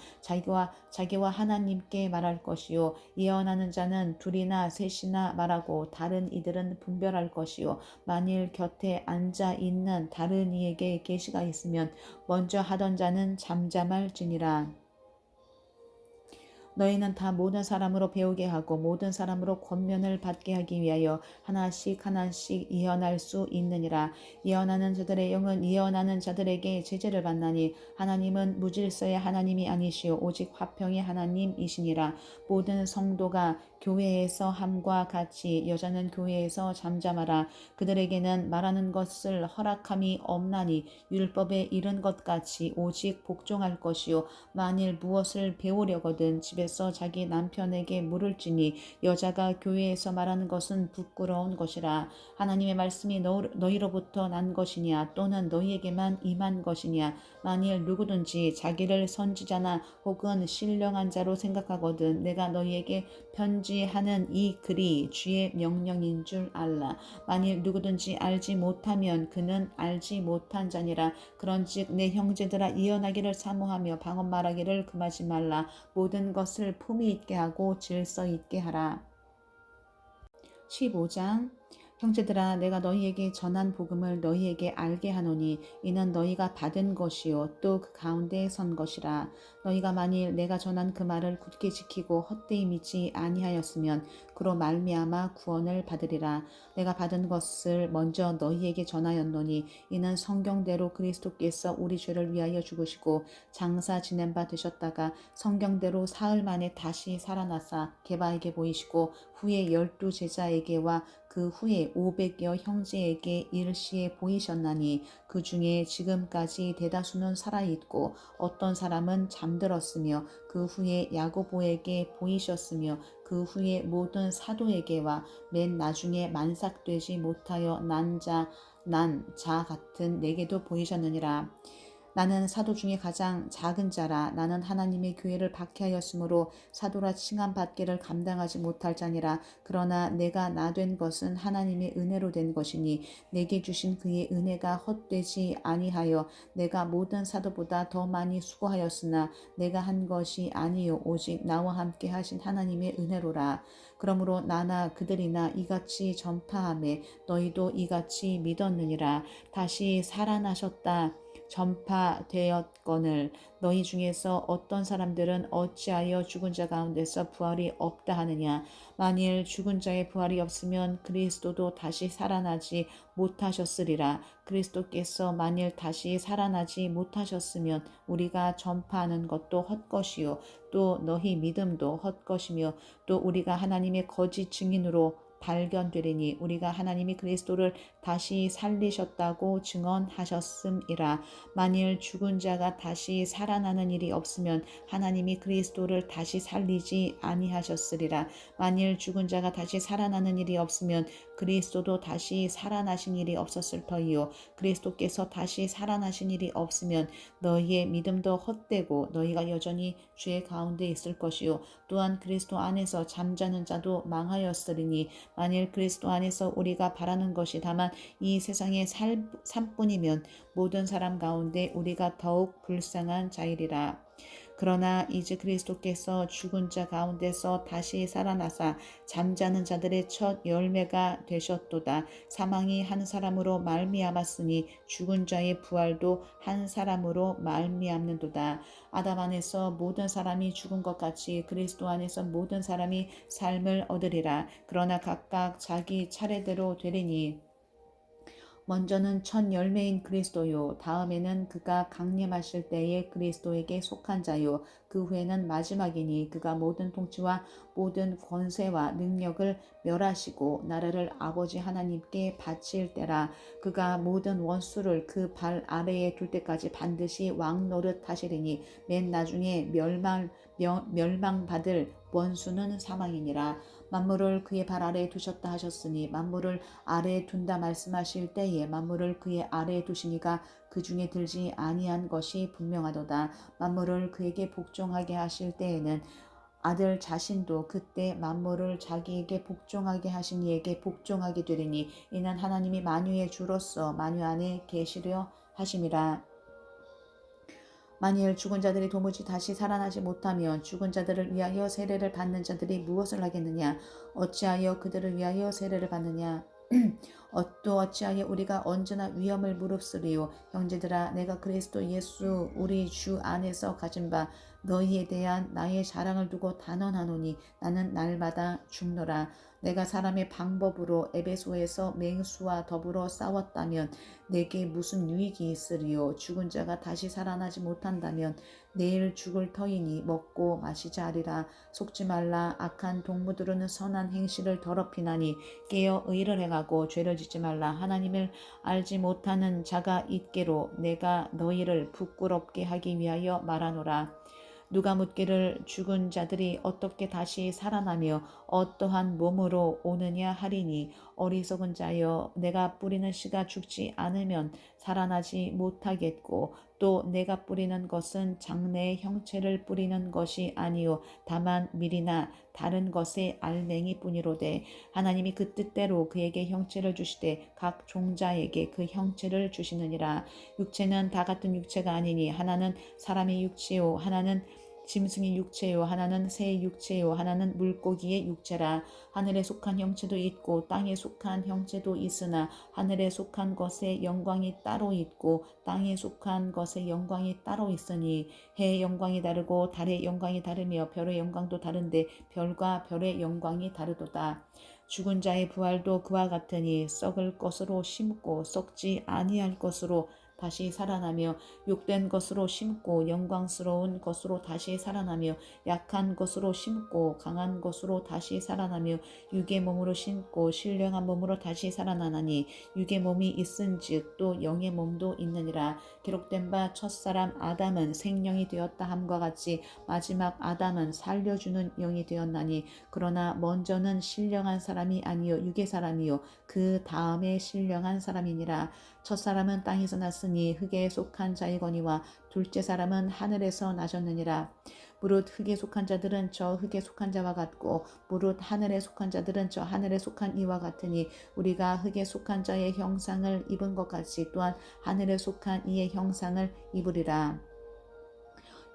[SPEAKER 1] 자기와 하나님께 말할 것이요 예언하는 자는 2이나 3이나 말하고 다른 이들은 분별할 것이요 만일 곁에 앉아 있는 다른 이에게 계시가 있으면 먼저 하던 자는 잠잠할지니라. 너희는 다 모든 사람으로 배우게 하고 모든 사람으로 권면을 받게 하기 위하여 하나씩 예언할 수 있느니라. 예언하는 자들의 영은 예언하는 자들에게 제재를 받나니 하나님은 무질서의 하나님이 아니시오 오직 화평의 하나님이시니라. 모든 성도가 교회에서 함과 같이 여자는 교회에서 잠잠하라. 그들에게는 말하는 것을 허락함이 없나니 율법에 이른 것 같이 오직 복종할 것이요 만일 무엇을 배우려거든 집에서 자기 남편에게 물을지니 여자가 교회에서 말하는 것은 부끄러운 것이라. 하나님의 말씀이 너희로부터 난 것이냐 또는 너희에게만 임한 것이냐. 만일 누구든지 자기를 선지자나 혹은 신령한 자로 생각하거든 내가 너희에게 편지 누구든지 하는 이 글이 주의 명령인 줄 알라. 만일 누구든지 알지 못하면 그는 알지 못한 자니라. 그런즉 내 형제들아 이언하기를 사모하며 방언 말하기를 금하지 말라. 모든 것을 품위 있게 하고 질서 있게 하라. 15장. 형제들아 내가 너희에게 전한 복음을 너희에게 알게 하노니 이는 너희가 받은 것이요 또 그 가운데에 선 것이라. 너희가 만일 내가 전한 그 말을 굳게 지키고 헛되이 믿지 아니하였으면 그로 말미암아 구원을 받으리라. 내가 받은 것을 먼저 너희에게 전하였노니 이는 성경대로 그리스도께서 우리 죄를 위하여 죽으시고 장사 지낸 바 되셨다가 성경대로 사흘 만에 다시 살아나사 게바에게 보이시고 후에 12 제자에게와 그 후에 500여 형제에게 일시에 보이셨나니 그 중에 지금까지 대다수는 살아있고 어떤 사람은 잠들었으며 그 후에 야고보에게 보이셨으며 그 후에 모든 사도에게와 맨 나중에 만삭되지 못하여 난 자 같은 내게도 보이셨느니라. 나는 사도 중에 가장 작은 자라. 나는 하나님의 교회를 박해하였으므로 사도라 칭함받기를 감당하지 못할 자니라. 그러나 내가 나 된 것은 하나님의 은혜로 된 것이니 내게 주신 그의 은혜가 헛되지 아니하여 내가 모든 사도보다 더 많이 수고하였으나 내가 한 것이 아니요 오직 나와 함께 하신 하나님의 은혜로라. 그러므로 나나 그들이나 이같이 전파하매 너희도 이같이 믿었느니라. 다시 살아나셨다 전파되었거늘 너희 중에서 어떤 사람들은 어찌하여 죽은 자 가운데서 부활이 없다 하느냐. 만일 죽은 자의 부활이 없으면 그리스도도 다시 살아나지 못하셨으리라. 그리스도께서 만일 다시 살아나지 못하셨으면 우리가 전파하는 것도 헛것이요 또 너희 믿음도 헛것이며 또 우리가 하나님의 거짓 증인으로 발견되리니 우리가 하나님이 그리스도를 다시 살리셨다고 증언하셨음이라. 만일 죽은 자가 다시 살아나는 일이 없으면 하나님이 그리스도를 다시 살리지 아니하셨으리라. 만일 죽은 자가 다시 살아나는 일이 없으면 그리스도도 다시 살아나신 일이 없었을 터이요 그리스도께서 다시 살아나신 일이 없으면 너희의 믿음도 헛되고 너희가 여전히 죄 가운데 있을 것이요 또한 그리스도 안에서 잠자는 자도 망하였으리니 만일 그리스도 안에서 우리가 바라는 것이 다만 이 세상의 삶뿐이면 모든 사람 가운데 우리가 더욱 불쌍한 자이리라. 그러나 이제 그리스도께서 죽은 자 가운데서 다시 살아나사 잠자는 자들의 첫 열매가 되셨도다. 사망이 한 사람으로 말미암았으니 죽은 자의 부활도 한 사람으로 말미암는도다. 아담 안에서 모든 사람이 죽은 것 같이 그리스도 안에서 모든 사람이 삶을 얻으리라. 그러나 각각 자기 차례대로 되리니 먼저는 첫 열매인 그리스도요 다음에는 그가 강림하실 때에 그리스도에게 속한 자요 그 후에는 마지막이니 그가 모든 통치와 모든 권세와 능력을 멸하시고 나라를 아버지 하나님께 바칠 때라. 그가 모든 원수를 그 발 아래에 둘 때까지 반드시 왕 노릇 하시리니 맨 나중에 멸망받을 원수는 사망이니라. 만물을 그의 발 아래에 두셨다 하셨으니 만물을 아래에 둔다 말씀하실 때에 만물을 그의 아래에 두시니가 그 중에 들지 아니한 것이 분명하도다. 만물을 그에게 복종하게 하실 때에는 아들 자신도 그때 만물을 자기에게 복종하게 하신 이에게 복종하게 되리니 이는 하나님이 만유의 주로서 만유 안에 계시려 하심이라. 만일 죽은 자들이 도무지 다시 살아나지 못하면 죽은 자들을 위하여 세례를 받는 자들이 무엇을 하겠느냐? 어찌하여 그들을 위하여 세례를 받느냐? 또 어찌하여 우리가 언제나 위험을 무릅쓰리요. 형제들아 내가 그리스도 예수 우리 주 안에서 가진 바 너희에 대한 나의 자랑을 두고 단언하노니 나는 날마다 죽노라. 내가 사람의 방법으로 에베소에서 맹수와 더불어 싸웠다면 내게 무슨 유익이 있으리요. 죽은 자가 다시 살아나지 못한다면 내일 죽을 터이니 먹고 마시자 하리라. 속지 말라. 악한 동무들은 선한 행실을 더럽히나니 깨어 의를 행하고 죄를 짓지 말라. 하나님을 알지 못하는 자가 있게로 내가 너희를 부끄럽게 하기 위하여 말하노라. 누가 묻기를 죽은 자들이 어떻게 다시 살아나며 어떠한 몸으로 오느냐 하리니 어리석은 자여 내가 뿌리는 씨가 죽지 않으면 살아나지 못하겠고 또 내가 뿌리는 것은 장래의 형체를 뿌리는 것이 아니요 다만 밀이나 다른 것의 알맹이뿐이로되 하나님이 그 뜻대로 그에게 형체를 주시되 각 종자에게 그 형체를 주시느니라. 육체는 다 같은 육체가 아니니 하나는 사람의 육체요 하나는 짐승의 육체요 하나는 새의 육체요 하나는 물고기의 육체라. 하늘에 속한 형체도 있고 땅에 속한 형체도 있으나 하늘에 속한 것의 영광이 따로 있고 땅에 속한 것의 영광이 따로 있으니 해의 영광이 다르고 달의 영광이 다르며 별의 영광도 다른데 별과 별의 영광이 다르도다. 죽은 자의 부활도 그와 같으니 썩을 것으로 심고 썩지 아니할 것으로 다시 살아나며 욕된 것으로 심고 영광스러운 것으로 다시 살아나며 약한 것으로 심고 강한 것으로 다시 살아나며 육의 몸으로 심고 신령한 몸으로 다시 살아나나니 육의 몸이 있은즉 또 영의 몸도 있느니라. 기록된 바 첫사람 아담은 생령이 되었다 함과 같이 마지막 아담은 살려주는 영이 되었나니 그러나 먼저는 신령한 사람이 아니요 육의 사람이요 그 다음에 신령한 사람이니라. 첫사람은 땅에서 났으니 흙에 속한 자이거니와 둘째 사람은 하늘에서 나셨느니라. 무릇 흙에 속한 자들은 저 흙에 속한 자와 같고 무릇 하늘에 속한 자들은 저 하늘에 속한 이와 같으니 우리가 흙에 속한 자의 형상을 입은 것 같이 또한 하늘에 속한 이의 형상을 입으리라.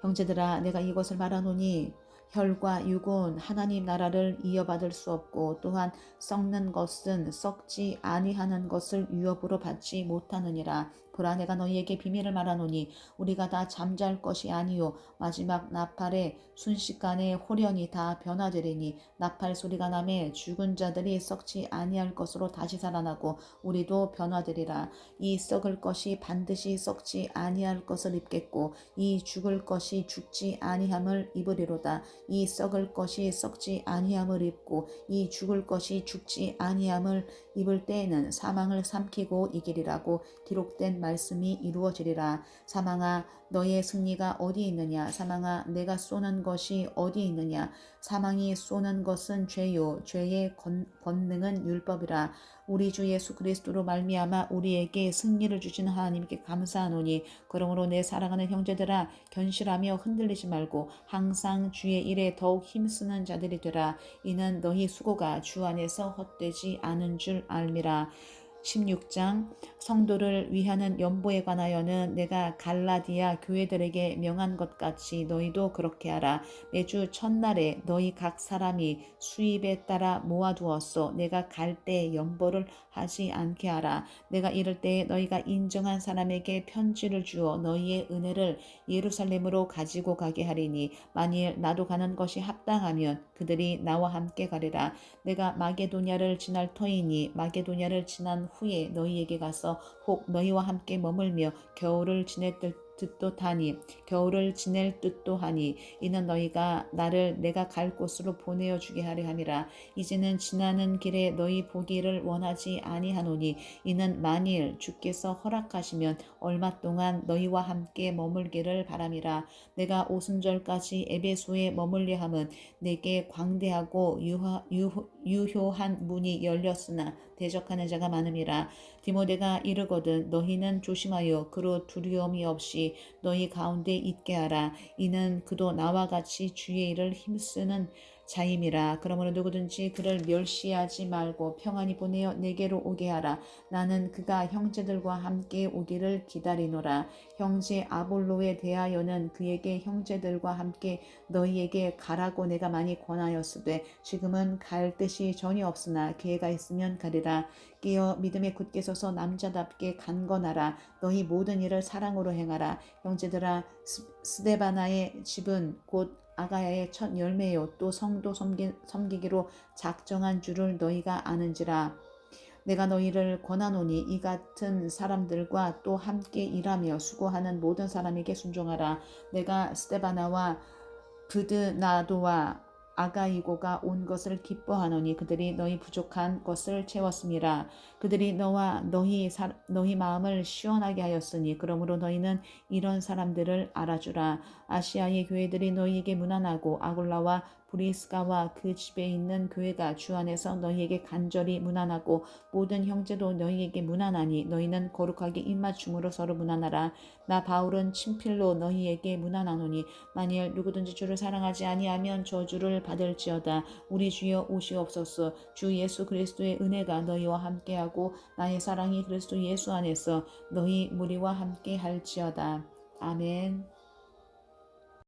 [SPEAKER 1] 형제들아 내가 이것을 말하노니 혈과 육은 하나님 나라를 이어받을 수 없고 또한 썩는 것은 썩지 아니하는 것을 유업으로 받지 못하느니라. 보라 내가 너희에게 비밀을 말하노니 우리가 다 잠잘 것이 아니요 마지막 나팔에 순식간에 홀연히 다 변화되리니 나팔 소리가 나매 죽은 자들이 썩지 아니할 것으로 다시 살아나고 우리도 변화되리라. 이 썩을 것이 반드시 썩지 아니할 것을 입겠고 이 죽을 것이 죽지 아니함을 입으리로다. 이 썩을 것이 썩지 아니함을 입고 이 죽을 것이 죽지 아니함을 입을 때에는 사망을 삼키고 이기리라고 기록된 말씀이 이루어지리라. 사망아 너의 승리가 어디 있느냐. 사망아 내가 쏘는 것이 어디 있느냐. 사망이 쏘는 것은 죄요 죄의 권능은 율법이라. 우리 주 예수 그리스도로 말미암아 우리에게 승리를 주신 하나님께 감사하노니 그러므로 내 사랑하는 형제들아 견실하며 흔들리지 말고 항상 주의 일에 더욱 힘쓰는 자들이 되라. 이는 너희 수고가 주 안에서 헛되지 않은 줄 알미라. 16장 성도를 위하는 연보에 관하여는 내가 갈라디아 교회들에게 명한 것 같이 너희도 그렇게 하라. 매주 첫날에 너희 각 사람이 수입에 따라 모아두었소. 내가 갈 때 연보를 하지 않게 하라. 내가 이럴 때 너희가 인정한 사람에게 편지를 주어 너희의 은혜를 예루살렘으로 가지고 가게 하리니 만일 나도 가는 것이 합당하면 그들이 나와 함께 가리라. 내가 마게도냐를 지날 터이니 마게도냐를 지난 후에 너희에게 가서 혹 너희와 함께 머물며 겨울을 지낼 듯도 지낼 듯도 하니 이는 너희가 나를 내가 갈 곳으로 보내어 주게 하려 함이라. 이제는 지나는 길에 너희 보기를 원하지 아니하노니 이는 만일 주께서 허락하시면 얼마 동안 너희와 함께 머물기를 바람이라. 내가 오순절까지 에베소에 머물려 함은 내게 광대하고 유효한 문이 열렸으나 대적하는 자가 많음이라. 디모데가 이르거든 너희는 조심하여 그로 두려움이 없이 너희 가운데 있게 하라. 이는 그도 나와 같이 주의 일을 힘쓰는 자임이라. 그러므로 누구든지 그를 멸시하지 말고 평안히 보내어 내게로 오게 하라. 나는 그가 형제들과 함께 오기를 기다리노라. 형제 아볼로에 대하여는 그에게 형제들과 함께 너희에게 가라고 내가 많이 권하였으되 지금은 갈 뜻이 전혀 없으나 기회가 있으면 가리라. 깨어 믿음에 굳게 서서 남자답게 간건하라. 너희 모든 일을 사랑으로 행하라. 형제들아 스데바나의 집은 곧 아가야의 첫 열매요 또 성도 섬기기로 작정한 줄을 너희가 아는지라. 내가 너희를 권하노니 이 같은 사람들과 또 함께 일하며 수고하는 모든 사람에게 순종하라. 내가 스데바나와 브드나도와 아가이고가 온 것을 기뻐하노니 그들이 너희 부족한 것을 채웠음이라. 그들이 너와 너희 마음을 시원하게 하였으니 그러므로 너희는 이런 사람들을 알아주라. 아시아의 교회들이 너희에게 무난하고 아골라와 브리스가와 그 집에 있는 교회가 주 안에서 너희에게 간절히 문안하고 모든 형제도 너희에게 문안하니 너희는 거룩하게 입맞춤으로 서로 문안하라. 나 바울은 친필로 너희에게 문안하노니 만일 누구든지 주를 사랑하지 아니하면 저주를 받을지어다. 우리 주여 오시옵소서. 주 예수 그리스도의 은혜가 너희와 함께하고 나의 사랑이 그리스도 예수 안에서 너희 무리와 함께 할지어다. 아멘.